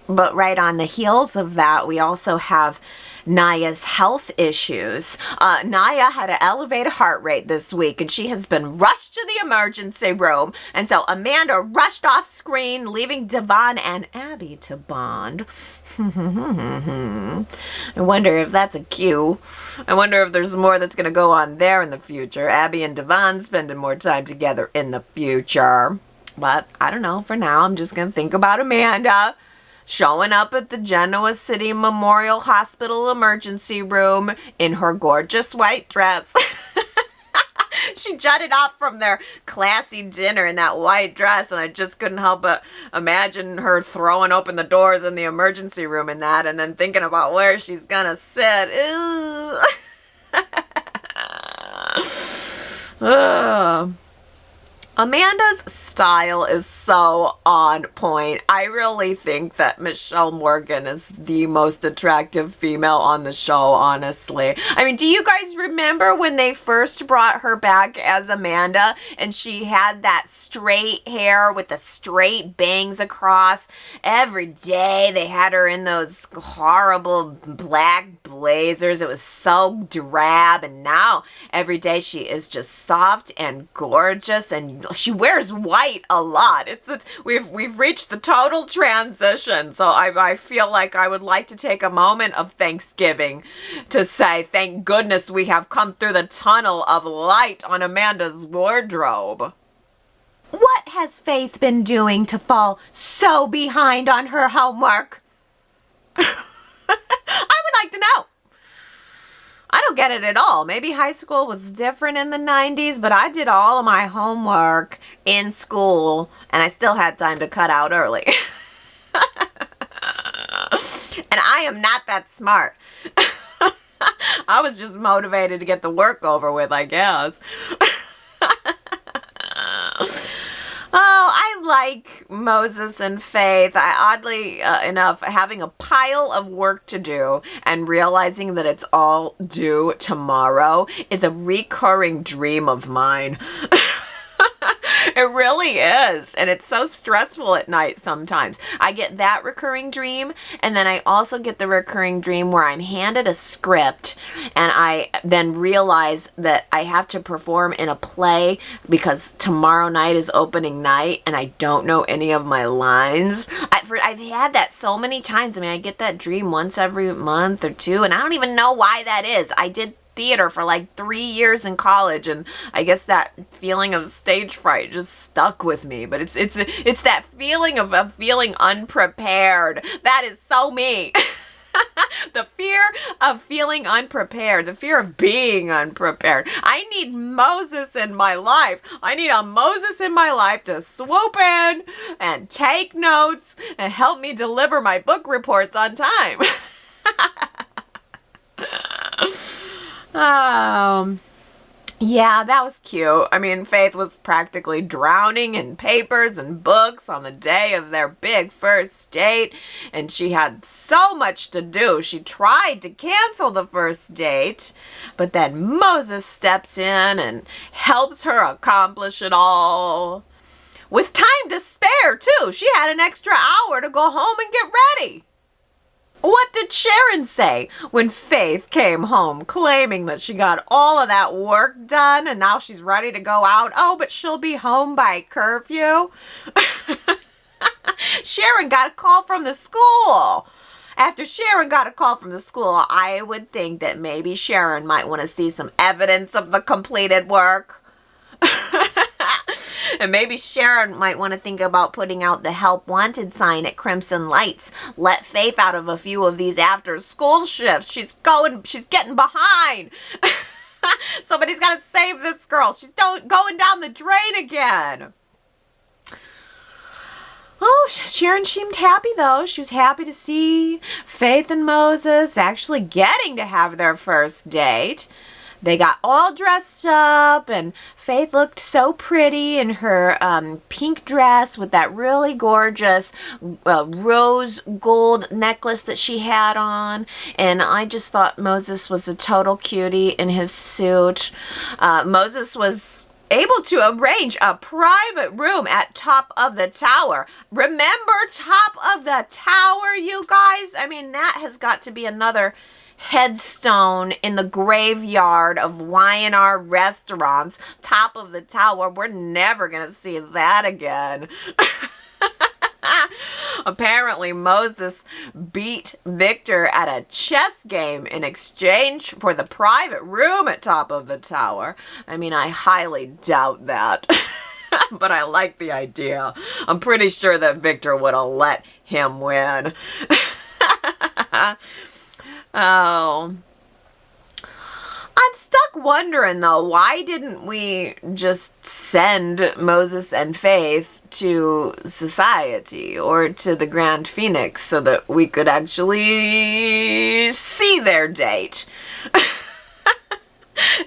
A: But right on the heels of that, we also have Naya's health issues. Naya had an elevated heart rate this week, and she has been rushed to the emergency room. And so Amanda rushed off screen, leaving Devon and Abby to bond. I wonder if that's a cue. I wonder if there's more that's going to go on there in the future. Abby and Devon spending more time together in the future. But I don't know. For now, I'm just going to think about Amanda showing up at the Genoa City Memorial Hospital emergency room in her gorgeous white dress. She jutted off from their classy dinner in that white dress, and I just couldn't help but imagine her throwing open the doors in the emergency room in that, and then thinking about where she's gonna sit. Ew. Amanda's style is so on point. I really think that Michelle Morgan is the most attractive female on the show, honestly. I mean, do you guys remember when they first brought her back as Amanda and she had that straight hair with the straight bangs across? Every day they had her in those horrible black blazers. It was so drab, and now every day she is just soft and gorgeous, and she wears white a lot. We've reached the total transition. So I feel like I would like to take a moment of Thanksgiving to say thank goodness we have come through the tunnel of light on Amanda's wardrobe. What has Faith been doing to fall so behind on her homework? I would like to know. I don't get it at all. Maybe high school was different in the 90s, but I did all of my homework in school, and I still had time to cut out early. And I am not that smart. I was just motivated to get the work over with, I guess. unlike Moses and Faith, I oddly enough having a pile of work to do and realizing that it's all due tomorrow is a recurring dream of mine. It really is. And it's so stressful at night sometimes. I get that recurring dream. And then I also get the recurring dream where I'm handed a script and I then realize that I have to perform in a play because tomorrow night is opening night and I don't know any of my lines. I've had that so many times. I mean, I get that dream once every month or two, and I don't even know why that is. I did theater for like 3 years in college, and I guess that feeling of stage fright just stuck with me. But it's that feeling of feeling unprepared. That is so me. The fear of feeling unprepared, the fear of being unprepared. I need Moses in my life. I need a Moses in my life to swoop in and take notes and help me deliver my book reports on time. Yeah, that was cute. I mean, Faith was practically drowning in papers and books on the day of their big first date, and she had so much to do. She tried to cancel the first date, but then Moses steps in and helps her accomplish it all. With time to spare, too. She had an extra hour to go home and get ready. What did Sharon say when Faith came home claiming that she got all of that work done and now she's ready to go out? Oh, but she'll be home by curfew. Sharon got a call from the school. After Sharon got a call from the school, I would think that maybe Sharon might want to see some evidence of the completed work. And maybe Sharon might want to think about putting out the help wanted sign at Crimson Lights. Let Faith out of a few of these after school shifts. She's getting behind. Somebody's got to save this girl. She's going down the drain again. Oh, Sharon seemed happy, though. She was happy to see Faith and Moses actually getting to have their first date. They got all dressed up, and Faith looked so pretty in her pink dress with that really gorgeous rose gold necklace that she had on. And I just thought Moses was a total cutie in his suit. Moses was able to arrange a private room at top of the tower. Remember top of the tower, you guys? I mean, that has got to be another headstone in the graveyard of Y&R restaurants. Top of the tower. We're never going to see that again. Apparently, Moses beat Victor at a chess game in exchange for the private room at top of the tower. I mean, I highly doubt that. But I like the idea. I'm pretty sure that Victor would have let him win. Oh. I'm stuck wondering, though, why didn't we just send Moses and Faith to society or to the Grand Phoenix so that we could actually see their date?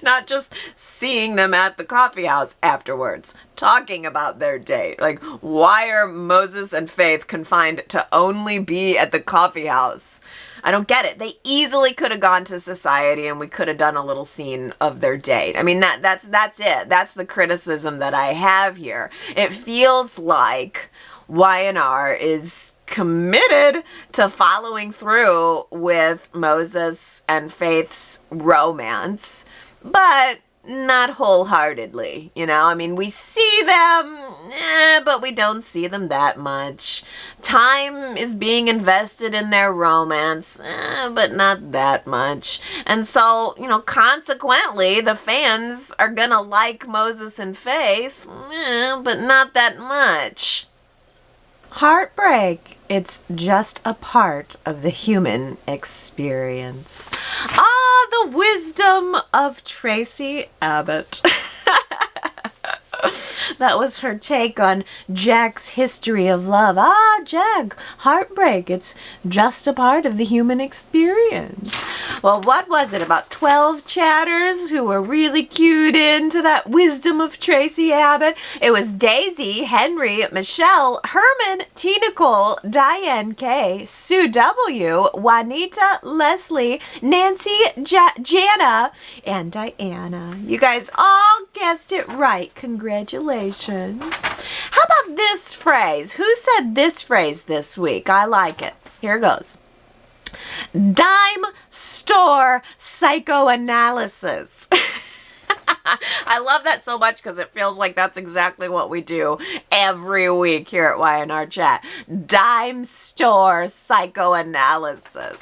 A: Not just seeing them at the coffee house afterwards, talking about their date. Like, why are Moses and Faith confined to only be at the coffee house? I don't get it. They easily could have gone to society and we could have done a little scene of their date. I mean, that's it. That's the criticism that I have here. It feels like Y&R is committed to following through with Moses and Faith's romance, but not wholeheartedly, you know? I mean, we see them, but we don't see them that much. Time is being invested in their romance, but not that much. And so, you know, consequently, the fans are gonna like Moses and Faith, but not that much. Heartbreak. It's just a part of the human experience. Ah, the wisdom of Tracy Abbott. That was her take on Jack's history of love. Ah, Jack, heartbreak. It's just a part of the human experience. Well, what was it? About 12 chatters who were really cued into that wisdom of Tracy Abbott. It was Daisy, Henry, Michelle, Herman, T. Nicole, Diane K, Sue W, Juanita, Leslie, Nancy, Jana, and Diana. You guys all guessed it right. Congratulations. How about this phrase? Who said this phrase this week? I like it. Here goes. Dime store psychoanalysis. I love that so much because it feels like that's exactly what we do every week here at Y&R Chat. Dime store psychoanalysis.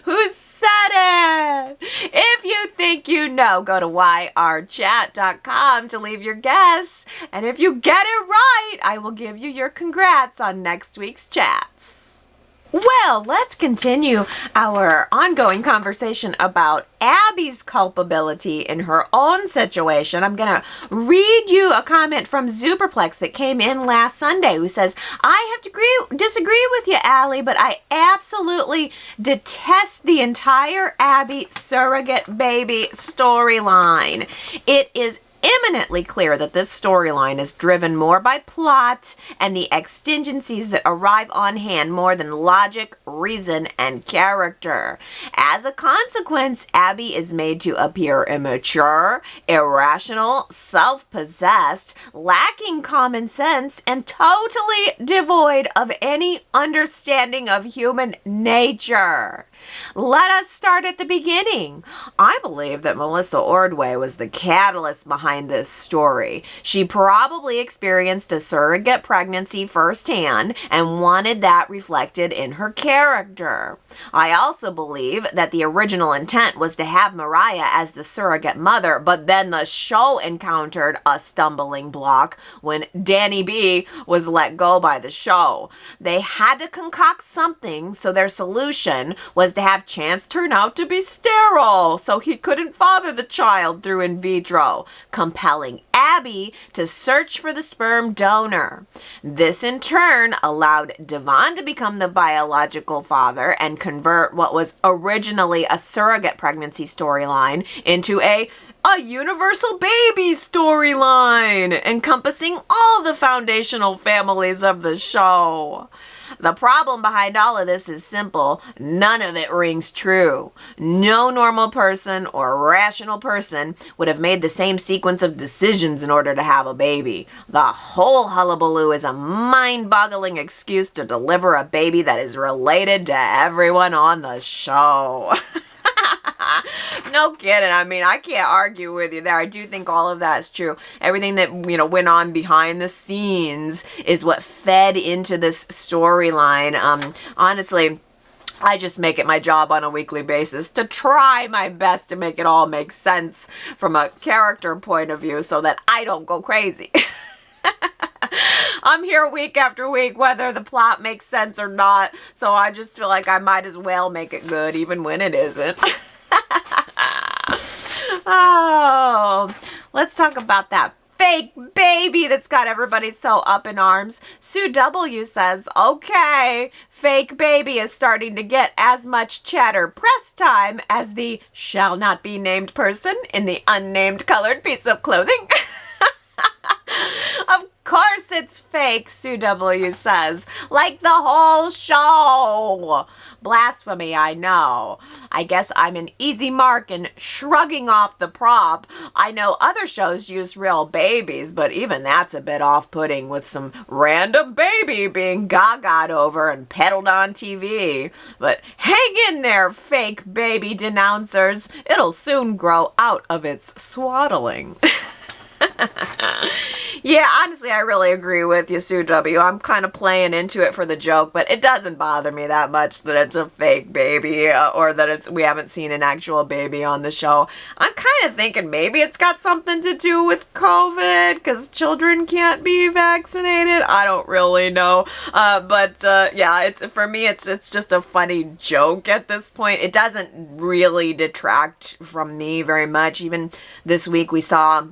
A: Who said it? If you think you know, go to yrchat.com to leave your guess. And if you get it right, I will give you your congrats on next week's chats. Well, let's continue our ongoing conversation about Abby's culpability in her own situation. I'm going to read you a comment from Superplex that came in last Sunday who says, I have to disagree with you, Allie, but I absolutely detest the entire Abby surrogate baby storyline. It is eminently clear that this storyline is driven more by plot and the exigencies that arrive on hand more than logic, reason, and character. As a consequence, Abby is made to appear immature, irrational, self-possessed, lacking common sense, and totally devoid of any understanding of human nature. Let us start at the beginning. I believe that Melissa Ordway was the catalyst behind this story. She probably experienced a surrogate pregnancy firsthand and wanted that reflected in her character. I also believe that the original intent was to have Mariah as the surrogate mother, but then the show encountered a stumbling block when Danny B was let go by the show. They had to concoct something, so their solution was to have Chance turn out to be sterile, so he couldn't father the child through in vitro, compelling Abby to search for the sperm donor. This in turn allowed Devon to become the biological father and convert what was originally a surrogate pregnancy storyline into a universal baby storyline, encompassing all the foundational families of the show. The problem behind all of this is simple. None of it rings true. No normal person or rational person would have made the same sequence of decisions in order to have a baby. The whole hullabaloo is a mind-boggling excuse to deliver a baby that is related to everyone on the show. No kidding. I mean, I can't argue with you there. I do think all of that is true. Everything that, went on behind the scenes is what fed into this storyline. Honestly, I just make it my job on a weekly basis to try my best to make it all make sense from a character point of view so that I don't go crazy. I'm here week after week, whether the plot makes sense or not, so I just feel like I might as well make it good even when it isn't. Oh, let's talk about that fake baby that's got everybody so up in arms. Sue W says, okay, fake baby is starting to get as much chatter press time as the shall not be named person in the unnamed colored piece of clothing. Of course it's fake, Sue W says. Like the whole show. Blasphemy, I know. I guess I'm an easy mark in shrugging off the prop. I know other shows use real babies, but even that's a bit off-putting with some random baby being gaga'd over and peddled on TV. But hang in there, fake baby denouncers. It'll soon grow out of its swaddling. Yeah, honestly, I really agree with you, Sue W. I'm kind of playing into it for the joke, but it doesn't bother me that much that it's a fake baby or that we haven't seen an actual baby on the show. I'm kind of thinking maybe it's got something to do with COVID because children can't be vaccinated. I don't really know, yeah, for me, it's just a funny joke at this point. It doesn't really detract from me very much. Even this week we saw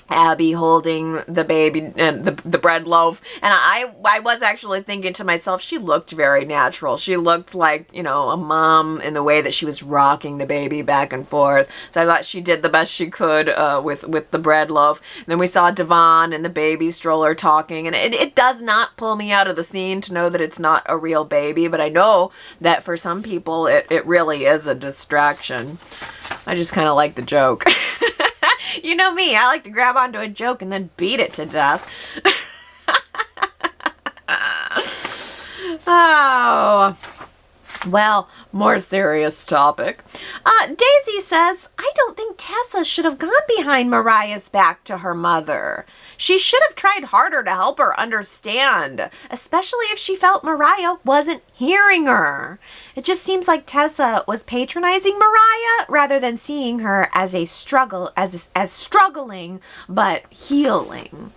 A: Abby holding the baby and the bread loaf. And I was actually thinking to myself, she looked very natural. She looked like, you know, a mom in the way that she was rocking the baby back and forth. So I thought she did the best she could with the bread loaf. And then we saw Devon and the baby stroller talking. And it does not pull me out of the scene to know that it's not a real baby. But I know that for some people, it really is a distraction. I just kind of like the joke. You know me, I like to grab onto a joke and then beat it to death. Oh, well, more serious topic. Daisy says, I don't think Tessa should have gone behind Mariah's back to her mother. She should have tried harder to help her understand, especially if she felt Mariah wasn't hearing her. It just seems like Tessa was patronizing Mariah rather than seeing her as a as struggling but healing.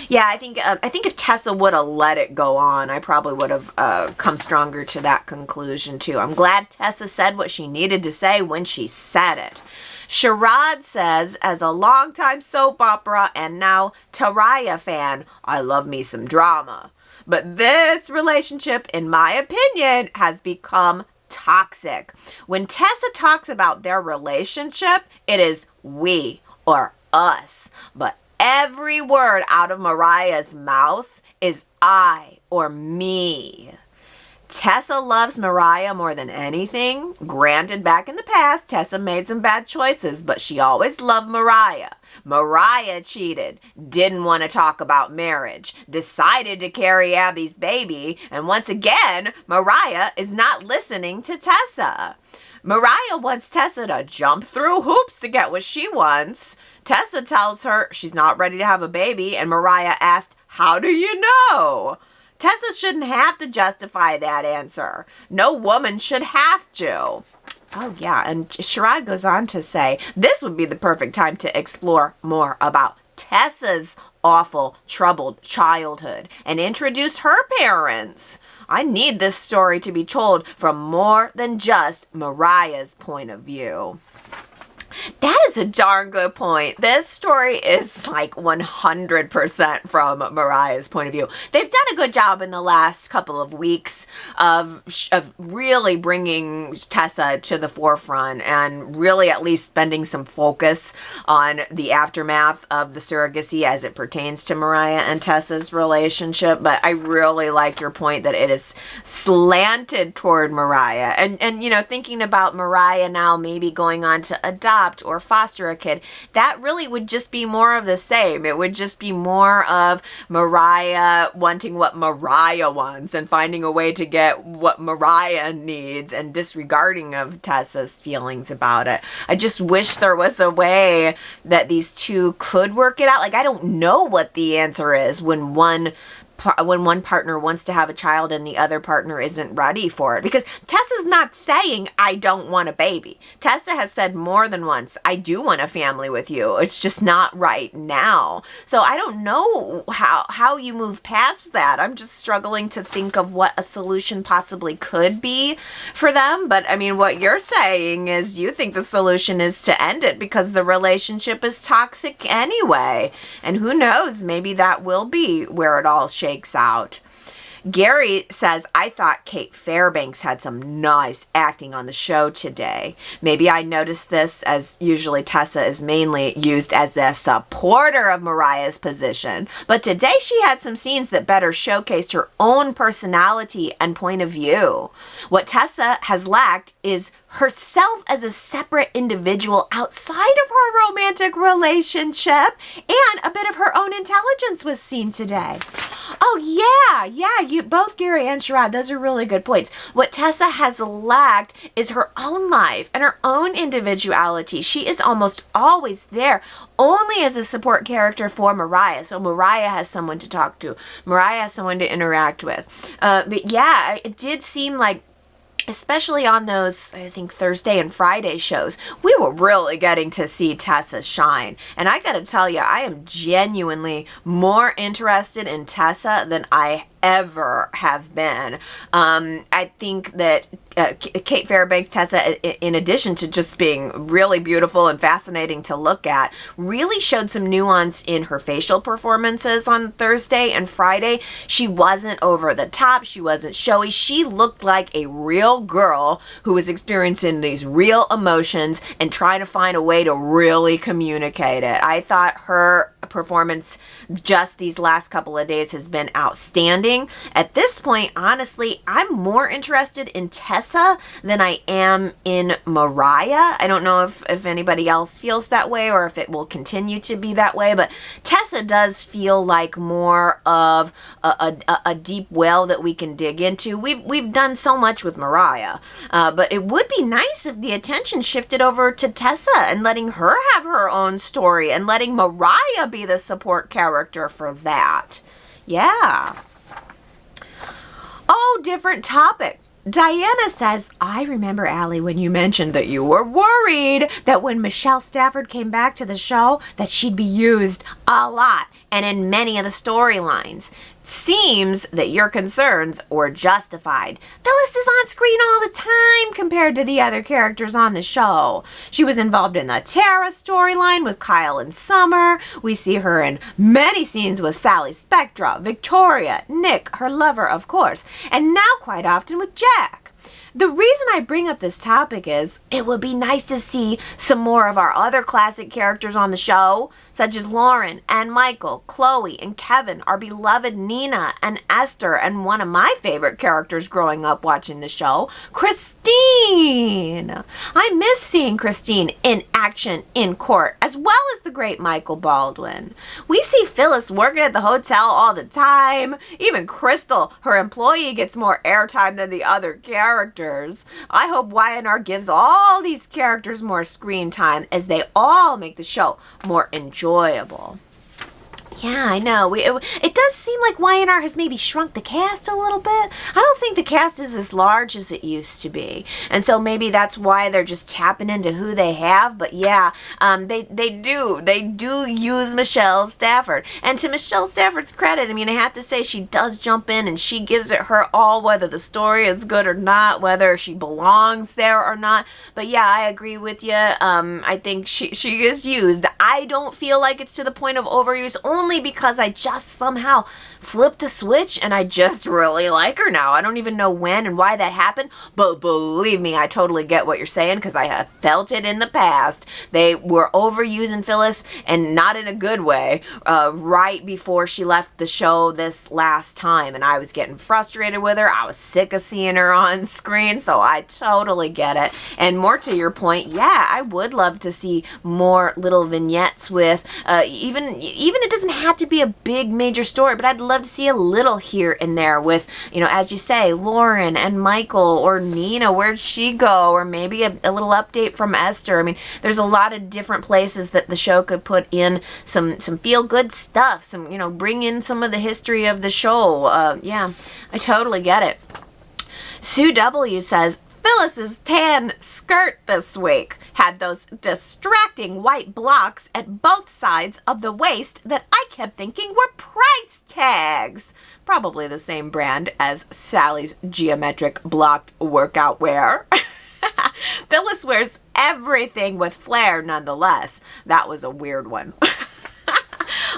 A: Yeah, I think if Tessa would have let it go on, I probably would have come stronger to that conclusion too. I'm glad Tessa said what she needed to say when she said it. Sherrod says, as a longtime soap opera and now Taraya fan, I love me some drama. But this relationship, in my opinion, has become toxic. When Tessa talks about their relationship, it is we or us. But every word out of Mariah's mouth is I or me. Tessa loves Mariah more than anything. Granted, back in the past, Tessa made some bad choices, but she always loved Mariah. Mariah cheated, didn't want to talk about marriage, decided to carry Abby's baby, and once again, Mariah is not listening to Tessa. Mariah wants Tessa to jump through hoops to get what she wants. Tessa tells her she's not ready to have a baby, and Mariah asked, how do you know? Tessa shouldn't have to justify that answer. No woman should have to. Oh, yeah, and Sherrod goes on to say, this would be the perfect time to explore more about Tessa's awful, troubled childhood and introduce her parents. I need this story to be told from more than just Mariah's point of view. That is a darn good point. This story is like 100% from Mariah's point of view. They've done a good job in the last couple of weeks of really bringing Tessa to the forefront and really at least spending some focus on the aftermath of the surrogacy as it pertains to Mariah and Tessa's relationship. But I really like your point that it is slanted toward Mariah. And you know, thinking about Mariah now maybe going on to adopt or foster a kid, that really would just be more of the same. It would just be more of Mariah wanting what Mariah wants and finding a way to get what Mariah needs and disregarding of Tessa's feelings about it. I just wish there was a way that these two could work it out. Like, I don't know what the answer is when one partner wants to have a child and the other partner isn't ready for it. Because Tessa's not saying, I don't want a baby. Tessa has said more than once, I do want a family with you. It's just not right now. So I don't know how you move past that. I'm just struggling to think of what a solution possibly could be for them. But I mean, what you're saying is you think the solution is to end it because the relationship is toxic anyway. And who knows, maybe that will be where it all shakes out. Gary says, I thought Kate Fairbanks had some nice acting on the show today. Maybe I noticed this as usually Tessa is mainly used as a supporter of Mariah's position. But today she had some scenes that better showcased her own personality and point of view. What Tessa has lacked is herself as a separate individual outside of her romantic relationship, and a bit of her own intelligence was seen today. Oh yeah, you both, Gary and Sherrod, those are really good points. What Tessa has lacked is her own life and her own individuality. She is almost always there, only as a support character for Mariah. So Mariah has someone to talk to. Mariah has someone to interact with. But yeah, it did seem like, especially on those, I think, Thursday and Friday shows, we were really getting to see Tessa shine. And I gotta tell you, I am genuinely more interested in Tessa than I ever have been. I think that Kate Fairbanks, Tessa, in addition to just being really beautiful and fascinating to look at, really showed some nuance in her facial performances on Thursday and Friday. She wasn't over the top. She wasn't showy. She looked like a real girl who was experiencing these real emotions and trying to find a way to really communicate it. I thought her performance just these last couple of days has been outstanding. At this point, honestly, I'm more interested in Tessa than I am in Mariah. I don't know if anybody else feels that way or if it will continue to be that way, but Tessa does feel like more of a deep well that we can dig into. We've done so much with Mariah, but it would be nice if the attention shifted over to Tessa and letting her have her own story and letting Mariah be the support character for that. Yeah. Oh, different topic. Diana says, I remember, Allie, when you mentioned that you were worried that when Michelle Stafford came back to the show that she'd be used a lot and in many of the storylines. Seems that your concerns were justified. Phyllis is on screen all the time compared to the other characters on the show. She was involved in the Tara storyline with Kyle and Summer. We see her in many scenes with Sally Spectra, Victoria, Nick, her lover, of course, and now quite often with Jack. The reason I bring up this topic is it would be nice to see some more of our other classic characters on the show, such as Lauren and Michael, Chloe and Kevin, our beloved Nina and Esther, and one of my favorite characters growing up watching the show, Christine. I miss seeing Christine in action in court, as well as the great Michael Baldwin. We see Phyllis working at the hotel all the time. Even Crystal, her employee, gets more airtime than the other characters. I hope Y&R gives all these characters more screen time as they all make the show more enjoyable. Yeah, I know. It does seem like Y&R has maybe shrunk the cast a little bit. I don't think the cast is as large as it used to be. And so maybe that's why they're just tapping into who they have. But yeah, they do use Michelle Stafford. And to Michelle Stafford's credit, I mean, I have to say she does jump in and she gives it her all, whether the story is good or not, whether she belongs there or not. But yeah, I agree with you. I think she is used. I don't feel like it's to the point of overuse, only because I just somehow flipped a switch and I just really like her now. I don't even know when and why that happened, but believe me, I totally get what you're saying because I have felt it in the past. They were overusing Phyllis, and not in a good way, right before she left the show this last time, and I was getting frustrated with her. I was sick of seeing her on screen, so I totally get it. And more to your point, yeah, I would love to see more little vignettes with, even it doesn't have to be a big major story, but I'd love to see a little here and there with, you know, as you say, Lauren and Michael or Nina, where'd she go? Or maybe a little update from Esther. I mean, there's a lot of different places that the show could put in some feel-good stuff, some, you know, bring in some of the history of the show. Yeah, I totally get it. Sue W. says, Phyllis's tan skirt this week had those distracting white blocks at both sides of the waist that I kept thinking were price tags. Probably the same brand as Sally's geometric blocked workout wear. Phyllis wears everything with flair nonetheless. That was a weird one.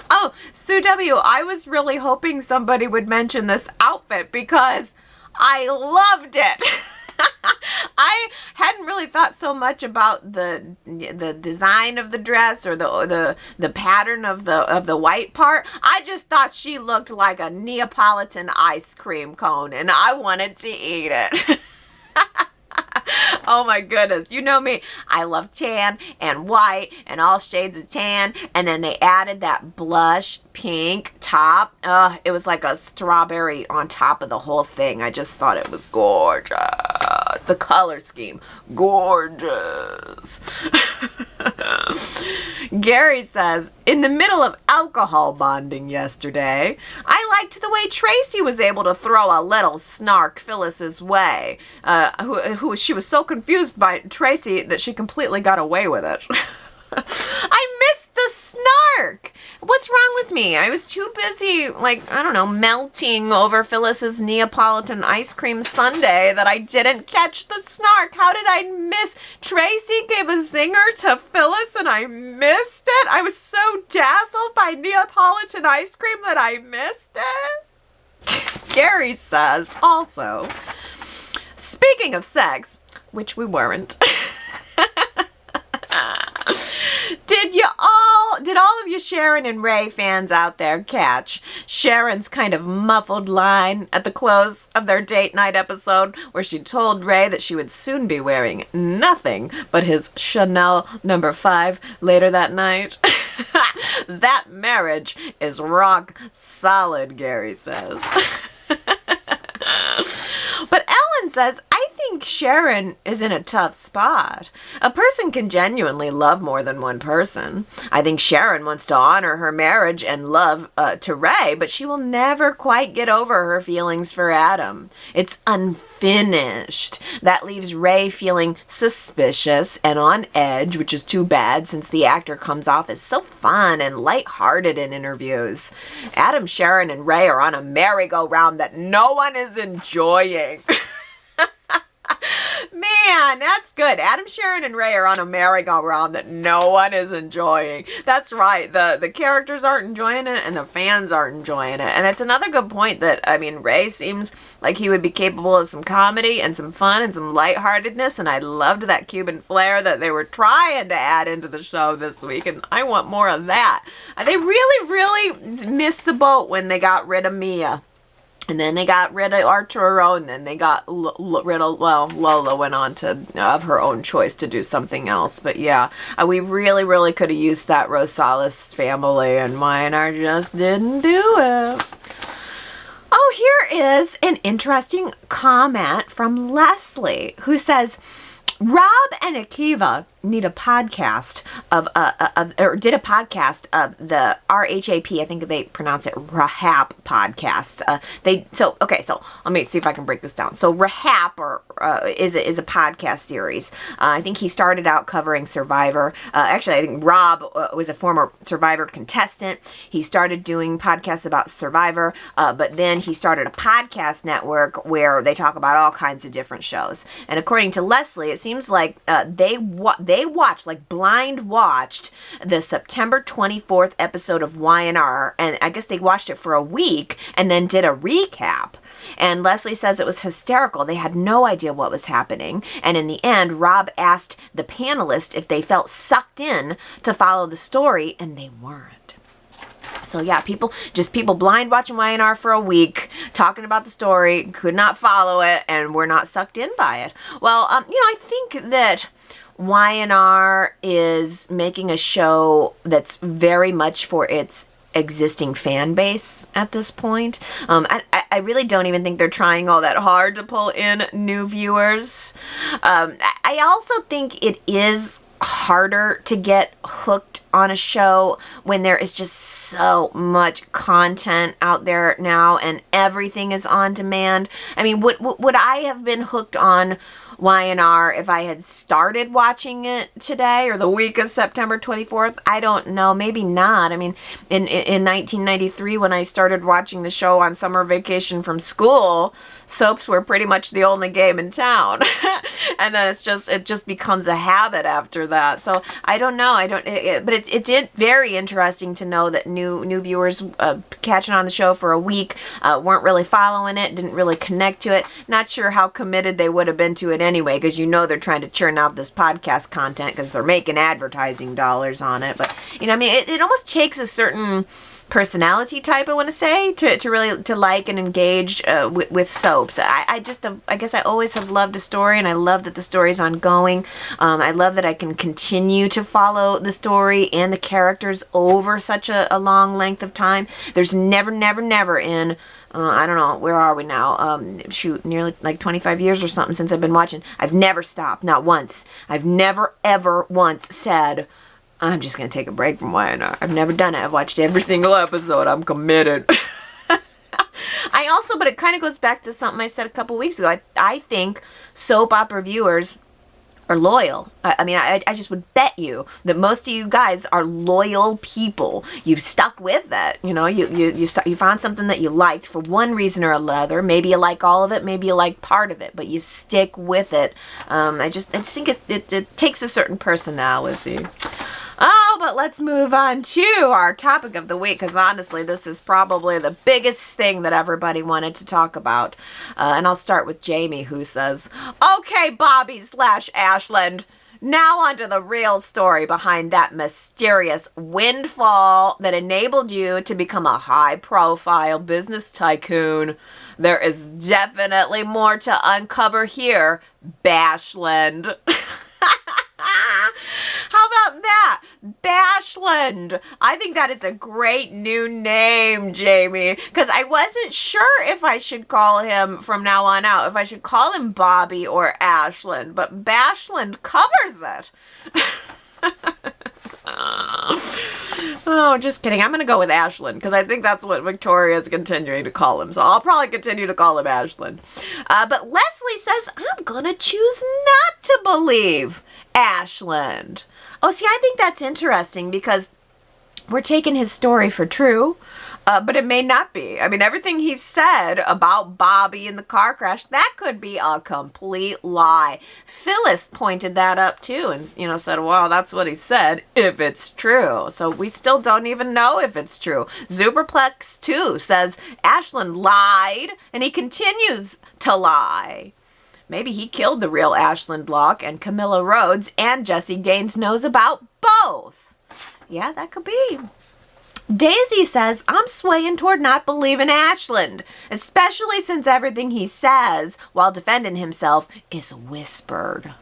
A: Oh, Sue W., I was really hoping somebody would mention this outfit because I loved it. I hadn't really thought so much about the design of the dress or the pattern of the white part. I just thought she looked like a Neapolitan ice cream cone, and I wanted to eat it. Oh my goodness. You know me. I love tan and white and all shades of tan. And then they added that blush pink top. It was like a strawberry on top of the whole thing. I just thought it was gorgeous. The color scheme. Gorgeous. Gary says, in the middle of alcohol bonding yesterday, I liked the way Tracy was able to throw a little snark Phyllis's way. She was so confused by Tracy that she completely got away with it. I missed the snark. What's wrong with with me. I was too busy, like, I don't know, melting over Phyllis's Neapolitan ice cream sundae that I didn't catch the snark. How did I miss? Tracy gave a zinger to Phyllis and I missed it. I was so dazzled by Neapolitan ice cream that I missed it. Gary says, also, speaking of sex, which we weren't, did all of you Sharon and Rey fans out there catch Sharon's kind of muffled line at the close of their date night episode where she told Rey that she would soon be wearing nothing but his Chanel No. 5 later that night? That marriage is rock solid, Gary says. But Ellen says, I think Sharon is in a tough spot. A person can genuinely love more than one person. I think Sharon wants to honor her marriage and love to Rey, but she will never quite get over her feelings for Adam. It's unfinished. That leaves Rey feeling suspicious and on edge, which is too bad since the actor comes off as so fun and lighthearted in interviews. Adam, Sharon, and Rey are on a merry-go-round that no one is enjoying. Man, that's good. Adam, Sharon, and Rey are on a merry-go-round that no one is enjoying. That's right. The characters aren't enjoying it, and the fans aren't enjoying it. And it's another good point that, I mean, Rey seems like he would be capable of some comedy and some fun and some lightheartedness, and I loved that Cuban flair that they were trying to add into the show this week, and I want more of that. They really, really missed the boat when they got rid of Mia. And then they got rid of Arturo, and then they got rid of, well, Lola went on to, of her own choice, to do something else. But yeah, we really, really could have used that Rosales family, and Y&R just didn't do it. Oh, here is an interesting comment from Leslie, who says, Rob and Akiva need a podcast did a podcast of the RHAP, I think they pronounce it Rahap podcast. So let me see if I can break this down. So Rahap is a podcast series. I think he started out covering Survivor. Actually, I think Rob was a former Survivor contestant. He started doing podcasts about Survivor, but then he started a podcast network where they talk about all kinds of different shows. And according to Leslie, it seems like they watched, like blind watched, the September 24th episode of Y&R, and I guess they watched it for a week and then did a recap. And Leslie says it was hysterical. They had no idea what was happening. And in the end, Rob asked the panelists if they felt sucked in to follow the story, and they weren't. So yeah, people blind watching Y&R for a week, talking about the story, could not follow it, and were not sucked in by it. Well, I think that Y&R is making a show that's very much for its existing fan base at this point. I really don't even think they're trying all that hard to pull in new viewers. I also think it is harder to get hooked on a show when there is just so much content out there now and everything is on demand. I mean, would I have been hooked on Y&R if I had started watching it today or the week of September 24th? I don't know. Maybe not. I mean, in 1993, when I started watching the show on summer vacation from school, soaps were pretty much the only game in town. And then it just becomes a habit after that. So I don't know. But it's very interesting to know that new viewers catching on the show for a week weren't really following it, didn't really connect to it. Not sure how committed they would have been to it anyway, because they're trying to churn out this podcast content because they're making advertising dollars on it. But it almost takes a certain personality type, I want to say, to really like and engage with soaps. I guess I always have loved a story, and I love that the story is ongoing. I love that I can continue to follow the story and the characters over such a long length of time. There's never in I don't know, where are we now? Nearly like 25 years or something since I've been watching. I've never stopped, not once. I've never ever once said, I'm just going to take a break from Y&R. I've never done it. I've watched every single episode. I'm committed. But it kind of goes back to something I said a couple weeks ago. I think soap opera viewers are loyal. I mean, I just would bet you that most of you guys are loyal people. You've stuck with it. You know, you found something that you liked for one reason or another. Maybe you like all of it, maybe you like part of it, but you stick with it. I think it takes a certain personality. Oh, but let's move on to our topic of the week, because honestly, this is probably the biggest thing that everybody wanted to talk about. And I'll start with Jamie, who says, "Okay, Bobby/Ashland, now onto the real story behind that mysterious windfall that enabled you to become a high-profile business tycoon. There is definitely more to uncover here, Bashland." How about that? Bashland. I think that is a great new name, Jamie, because I wasn't sure if I should call him from now on out, if I should call him Bobby or Ashland, but Bashland covers it. Oh, just kidding. I'm going to go with Ashland because I think that's what Victoria is continuing to call him. So I'll probably continue to call him Ashland. But Leslie says, "I'm going to choose not to believe Ashland." Oh, see, I think that's interesting because we're taking his story for true, but it may not be. I mean, everything he said about Bobby and the car crash, that could be a complete lie. Phyllis pointed that up too and, said, well, that's what he said, if it's true. So we still don't even know if it's true. Zuberplex 2 says Ashland lied, and he continues to lie. Maybe he killed the real Ashland Locke, and Camilla Rhodes and Jesse Gaines knows about both. Yeah, that could be. Daisy says, "I'm swaying toward not believing Ashland, especially since everything he says while defending himself is whispered."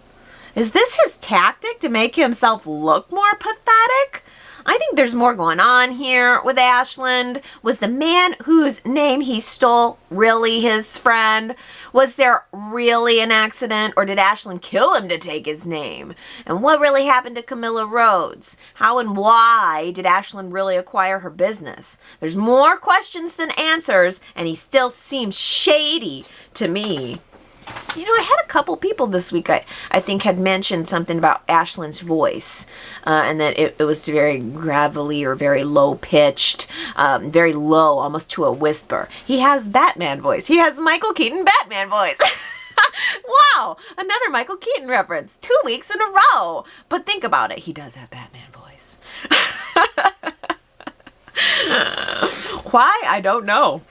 A: Is this his tactic to make himself look more pathetic? I think there's more going on here with Ashland. Was the man whose name he stole really his friend? Was there really an accident, or did Ashland kill him to take his name? And what really happened to Camilla Rhodes? How and why did Ashland really acquire her business? There's more questions than answers, and he still seems shady to me. I had a couple people this week I think had mentioned something about Ashland's voice, and that it was very gravelly or very low-pitched, very low, almost to a whisper. He has Batman voice. He has Michael Keaton Batman voice. Wow, another Michael Keaton reference. 2 weeks in a row. But think about it. He does have Batman voice. Why? I don't know.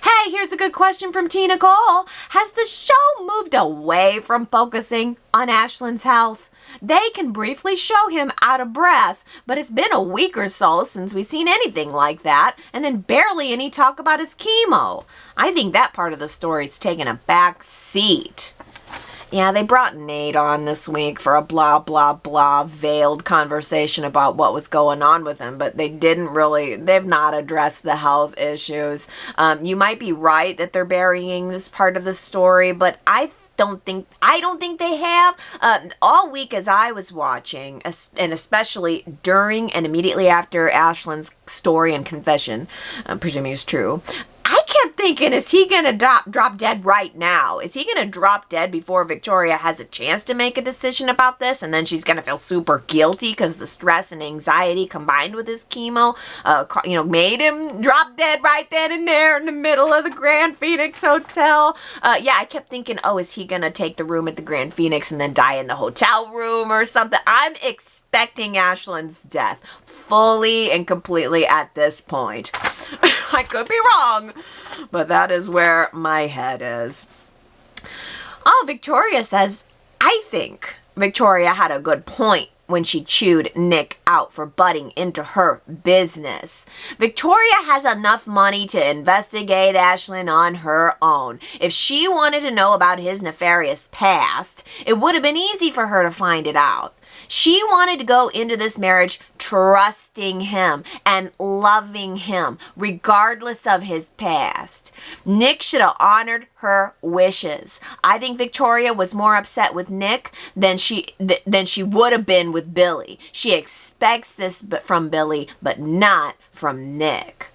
A: Hey, here's a good question from Tina Cole. Has the show moved away from focusing on Ashland's health? They can briefly show him out of breath, but it's been a week or so since we've seen anything like that, and then barely any talk about his chemo. I think that part of the story's taken a back seat. Yeah, they brought Nate on this week for a blah, blah, blah veiled conversation about what was going on with him, but they've not addressed the health issues. You might be right that they're burying this part of the story, but I don't think they have. All week as I was watching, and especially during and immediately after Ashland's story and confession, presuming it's true, I kept thinking, is he going to drop dead right now? Is he going to drop dead before Victoria has a chance to make a decision about this? And then she's going to feel super guilty because the stress and anxiety combined with his chemo, made him drop dead right then and there in the middle of the Grand Phoenix Hotel. I kept thinking, is he going to take the room at the Grand Phoenix and then die in the hotel room or something? I'm expecting Ashland's death fully and completely at this point. I could be wrong, but that is where my head is. Oh, Victoria says, "I think Victoria had a good point when she chewed Nick out for butting into her business. Victoria has enough money to investigate Ashland on her own. If she wanted to know about his nefarious past, it would have been easy for her to find it out. She wanted to go into this marriage trusting him and loving him, regardless of his past. Nick should have honored her wishes. I think Victoria was more upset with Nick than she would have been with Billy. She expects this from Billy, but not from Nick."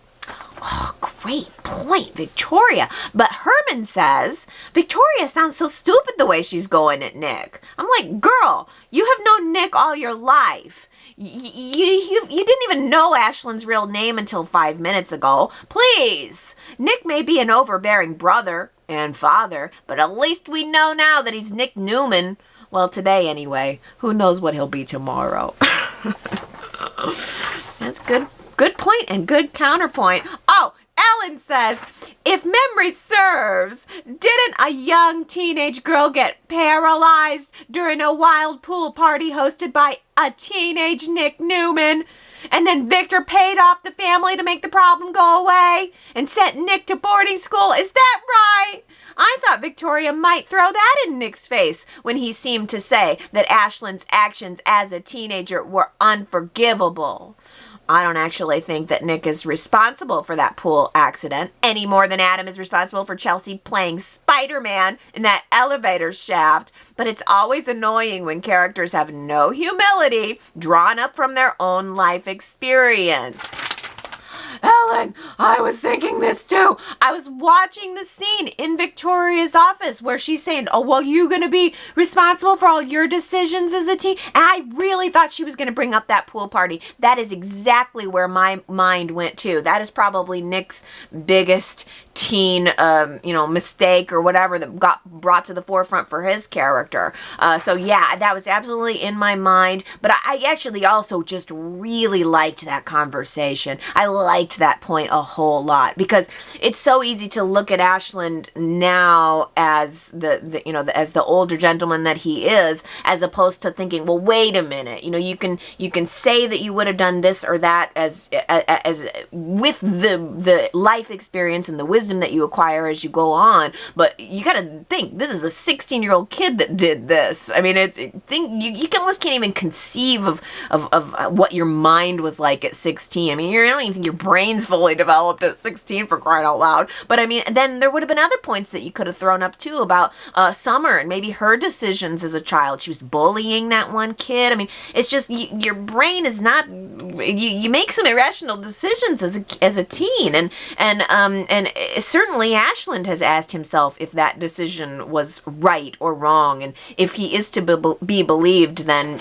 A: Oh, Great point, Victoria. But Herman says, Victoria sounds so stupid the way she's going at Nick. I'm like, girl, you have known Nick all your life. You didn't even know Ashland's real name until 5 minutes ago. Please. Nick may be an overbearing brother and father, but at least we know now that he's Nick Newman. Well, today anyway. Who knows what he'll be tomorrow. That's good. Good point and good counterpoint. Oh, Ellen says, if memory serves, didn't a young teenage girl get paralyzed during a wild pool party hosted by a teenage Nick Newman? And then Victor paid off the family to make the problem go away and sent Nick to boarding school. Is that right? I thought Victoria might throw that in Nick's face when he seemed to say that Ashland's actions as a teenager were unforgivable. I don't actually think that Nick is responsible for that pool accident any more than Adam is responsible for Chelsea playing Spider-Man in that elevator shaft. But it's always annoying when characters have no humility drawn up from their own life experience. Ellen, I was thinking this too. I was watching the scene in Victoria's office where she's saying, oh, well, you're going to be responsible for all your decisions as a teen. And I really thought she was going to bring up that pool party. That is exactly where my mind went to. That is probably Nick's biggest teen, mistake or whatever that got brought to the forefront for his character. So yeah, that was absolutely in my mind. But I actually also just really liked that conversation. I liked that point a whole lot because it's so easy to look at Ashland now as the older gentleman that he is, as opposed to thinking, well, wait a minute, you can say that you would have done this or that as with the life experience and the wisdom that you acquire as you go on, but you got to think this is a 16-year-old kid that did this. I mean, you almost can't even conceive of what your mind was like at 16. I mean, you don't even think your brain's fully developed at 16, for crying out loud. But I mean, then there would have been other points that you could have thrown up too about Summer and maybe her decisions as a child. She was bullying that one kid. I mean, it's just your brain is not. You make some irrational decisions as a teen, and certainly Ashland has asked himself if that decision was right or wrong, and if he is to be believed, then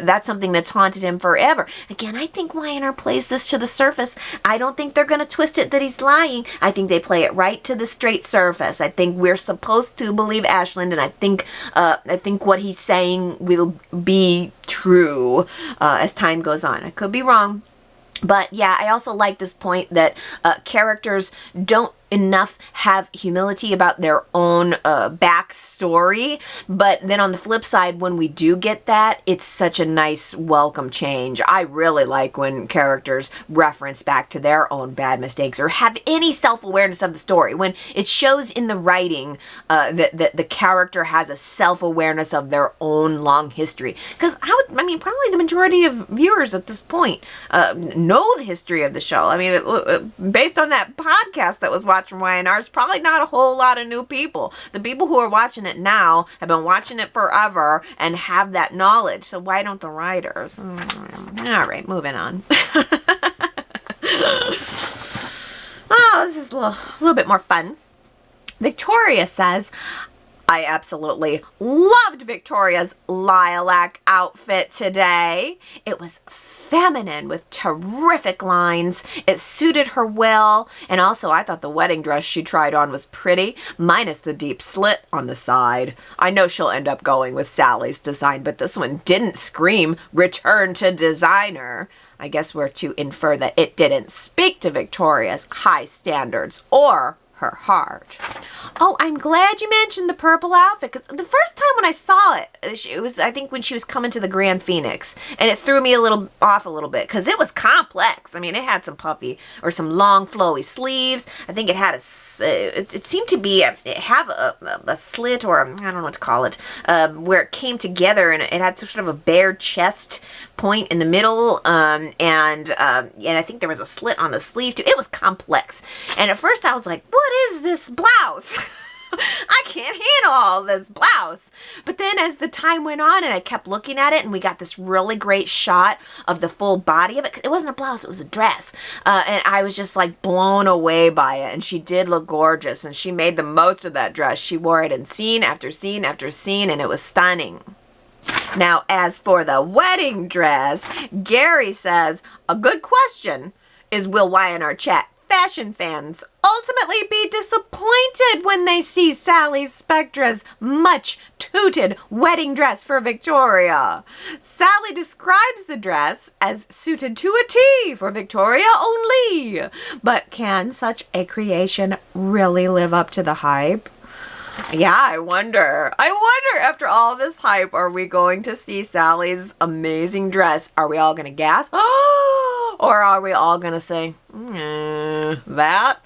A: that's something that's haunted him forever. Again, I think Y&R plays this to the surface. I don't think they're going to twist it that he's lying. I think they play it right to the straight surface. I think we're supposed to believe Ashland, and I think what he's saying will be true as time goes on. I could be wrong. But yeah, I also like this point that characters don't enough have humility about their own backstory, but then on the flip side, when we do get that, it's such a nice welcome change. I really like when characters reference back to their own bad mistakes or have any self-awareness of the story, when it shows in the writing that the character has a self-awareness of their own long history. Because probably the majority of viewers at this point know the history of the show. I mean, based on that podcast that was watched from Y&R, it's probably not a whole lot of new people. The people who are watching it now have been watching it forever and have that knowledge. So why don't the writers? All right, moving on. Oh, this is a little bit more fun. Victoria says, I absolutely loved Victoria's lilac outfit today. It was feminine with terrific lines. It suited her well, and also I thought the wedding dress she tried on was pretty, minus the deep slit on the side. I know she'll end up going with Sally's design, but this one didn't scream return to designer. I guess we're to infer that it didn't speak to Victoria's high standards or her heart. Oh, I'm glad you mentioned the purple outfit, because the first time when I saw it was, I think, when she was coming to the Grand Phoenix, and it threw me off a little bit, because it was complex. I mean, it had some puffy, or some long flowy sleeves. I think it had it seemed to be, have a slit, or I don't know what to call it, where it came together, and it had sort of a bare chest point in the middle, and I think there was a slit on the sleeve too. It was complex, and at first I was like, what is this blouse? I can't handle all this blouse. But then as the time went on and I kept looking at it and we got this really great shot of the full body of it. It wasn't a blouse, it was a dress. And I was just like blown away by it. And she did look gorgeous and she made the most of that dress. She wore it in scene after scene after scene and it was stunning. Now, as for the wedding dress, Gary says, a good question is, will Y&R Chat fashion fans ultimately be disappointed when they see Sally Spectra's much-touted wedding dress for Victoria? Sally describes the dress as suited to a T for Victoria only. But can such a creation really live up to the hype? Yeah, I wonder after all this hype, are we going to see Sally's amazing dress? Are we all going to gasp? Or are we all going to say, that?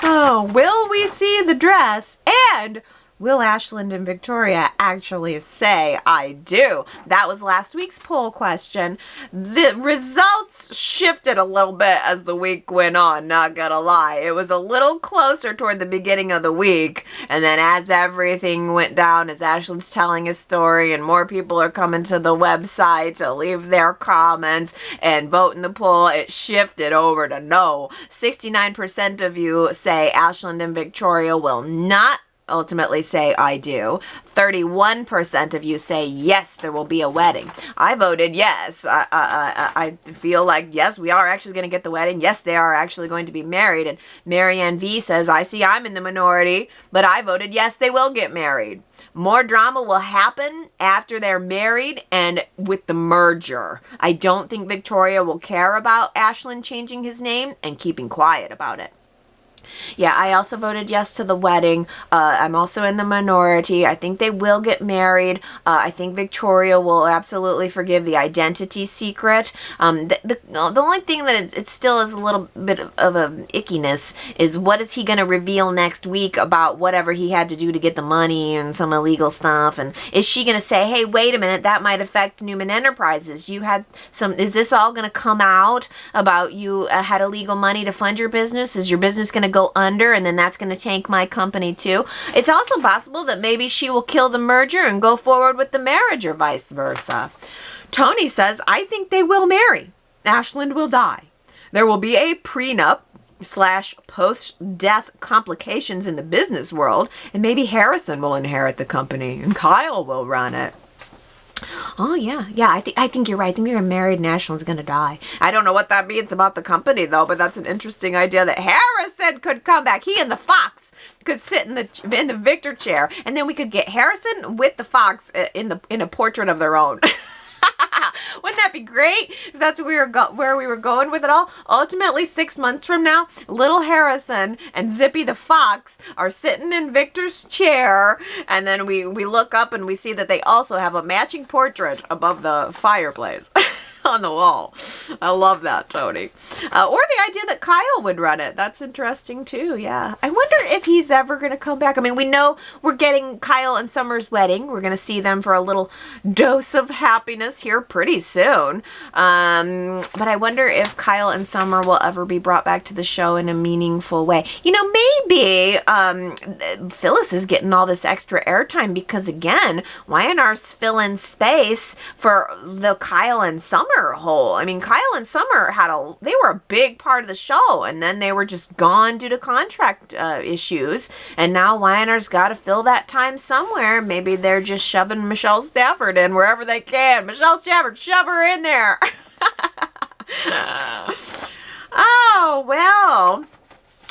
A: Oh, will we see the dress? And will Ashland and Victoria actually say, I do? That was last week's poll question. The results shifted a little bit as the week went on, not gonna lie. It was a little closer toward the beginning of the week, and then as everything went down, as Ashland's telling his story, and more people are coming to the website to leave their comments and vote in the poll, it shifted over to no. 69% of you say Ashland and Victoria will not ultimately say I do. 31% of you say yes, there will be a wedding. I voted yes. I feel like yes, we are actually going to get the wedding. Yes, they are actually going to be married. And Marianne V says, I see I'm in the minority, but I voted yes, they will get married. More drama will happen after they're married and with the merger. I don't think Victoria will care about Ashland changing his name and keeping quiet about it. Yeah, I also voted yes to the wedding. I'm also in the minority. I think they will get married. I think Victoria will absolutely forgive the identity secret. The only thing that it still is a little bit of a ickiness is what is he going to reveal next week about whatever he had to do to get the money and some illegal stuff. And is she going to say, hey, wait a minute, that might affect Newman Enterprises. You had some, is this all going to come out about you had illegal money to fund your business? Is your business going to go under and then that's going to tank my company too? It's also possible that maybe she will kill the merger and go forward with the marriage or vice versa. Tony says, I think they will marry. Ashland will die. There will be a prenup / post-death complications in the business world, and maybe Harrison will inherit the company and Kyle will run it. Oh, yeah. I think you're right. I think they're married and Ashland's going to die. I don't know what that means about the company, though, but that's an interesting idea that Harrison could come back. He and the fox could sit in the Victor chair, and then we could get Harrison with the fox in a portrait of their own. Wouldn't that be great if that's where we were going with it all? Ultimately, 6 months from now, little Harrison and Zippy the fox are sitting in Victor's chair, and then we look up and we see that they also have a matching portrait above the fireplace. On the wall. I love that, Tony. Or the idea that Kyle would run it. That's interesting too, yeah. I wonder if he's ever going to come back. I mean, we know we're getting Kyle and Summer's wedding. We're going to see them for a little dose of happiness here pretty soon. But I wonder if Kyle and Summer will ever be brought back to the show in a meaningful way. You know, maybe Phyllis is getting all this extra airtime because, again, Y&R's filling space for the Kyle and Summer hole. I mean, Kyle and Summer they were a big part of the show, and then they were just gone due to contract issues, and now Y&R's got to fill that time somewhere. Maybe they're just shoving Michelle Stafford in wherever they can. Michelle Stafford, shove her in there. Oh, well,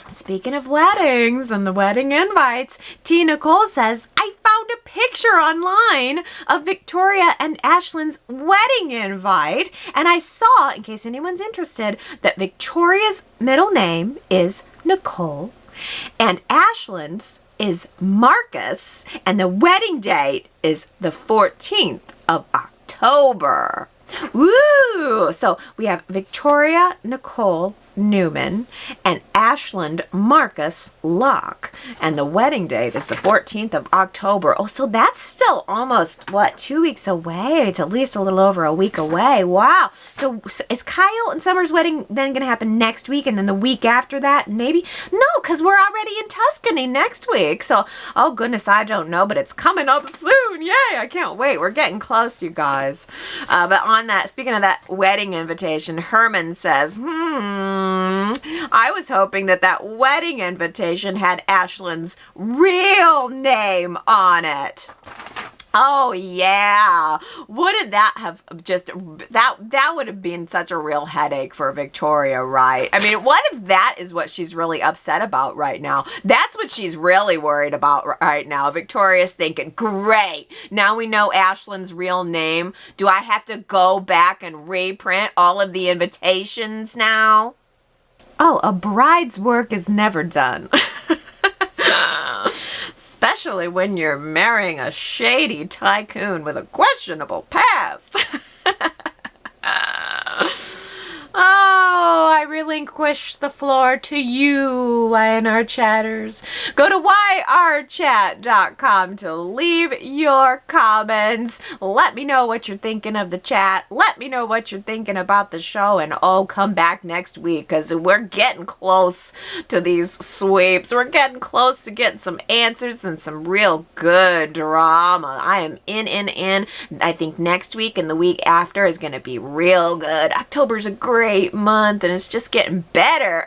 A: speaking of weddings and the wedding invites, T. Nicole says, I found a picture online of Victoria and Ashland's wedding invite, and I saw, in case anyone's interested, that Victoria's middle name is Nicole, and Ashland's is Marcus, and the wedding date is the 14th of October. Woo! So we have Victoria, Nicole, Newman and Ashland Marcus Locke. And the wedding date is the 14th of October. Oh, so that's still almost, 2 weeks away? It's at least a little over a week away. Wow. So is Kyle and Summer's wedding then going to happen next week and then the week after that? Maybe? No, because we're already in Tuscany next week. So, oh goodness, I don't know, but it's coming up soon. Yay, I can't wait. We're getting close, you guys. But on that, speaking of that wedding invitation, Herman says, I was hoping that wedding invitation had Ashland's real name on it. Oh yeah, wouldn't that have that would have been such a real headache for Victoria, right? I mean, what if that is what she's really upset about right now? That's what she's really worried about right now. Victoria's thinking, great, now we know Ashland's real name. Do I have to go back and reprint all of the invitations now? Oh, a bride's work is never done. Especially when you're marrying a shady tycoon with a questionable past. Oh, I relinquish the floor to you, Y&R Chatters. Go to yrchat.com to leave your comments. Let me know what you're thinking of the chat. Let me know what you're thinking about the show. And oh, come back next week because we're getting close to these sweeps. We're getting close to getting some answers and some real good drama. I am in. I think next week and the week after is going to be real good. October's a great month and it's just getting better.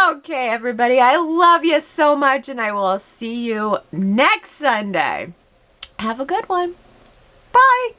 A: Okay, everybody, I love you so much and I will see you next Sunday. Have a good one. Bye.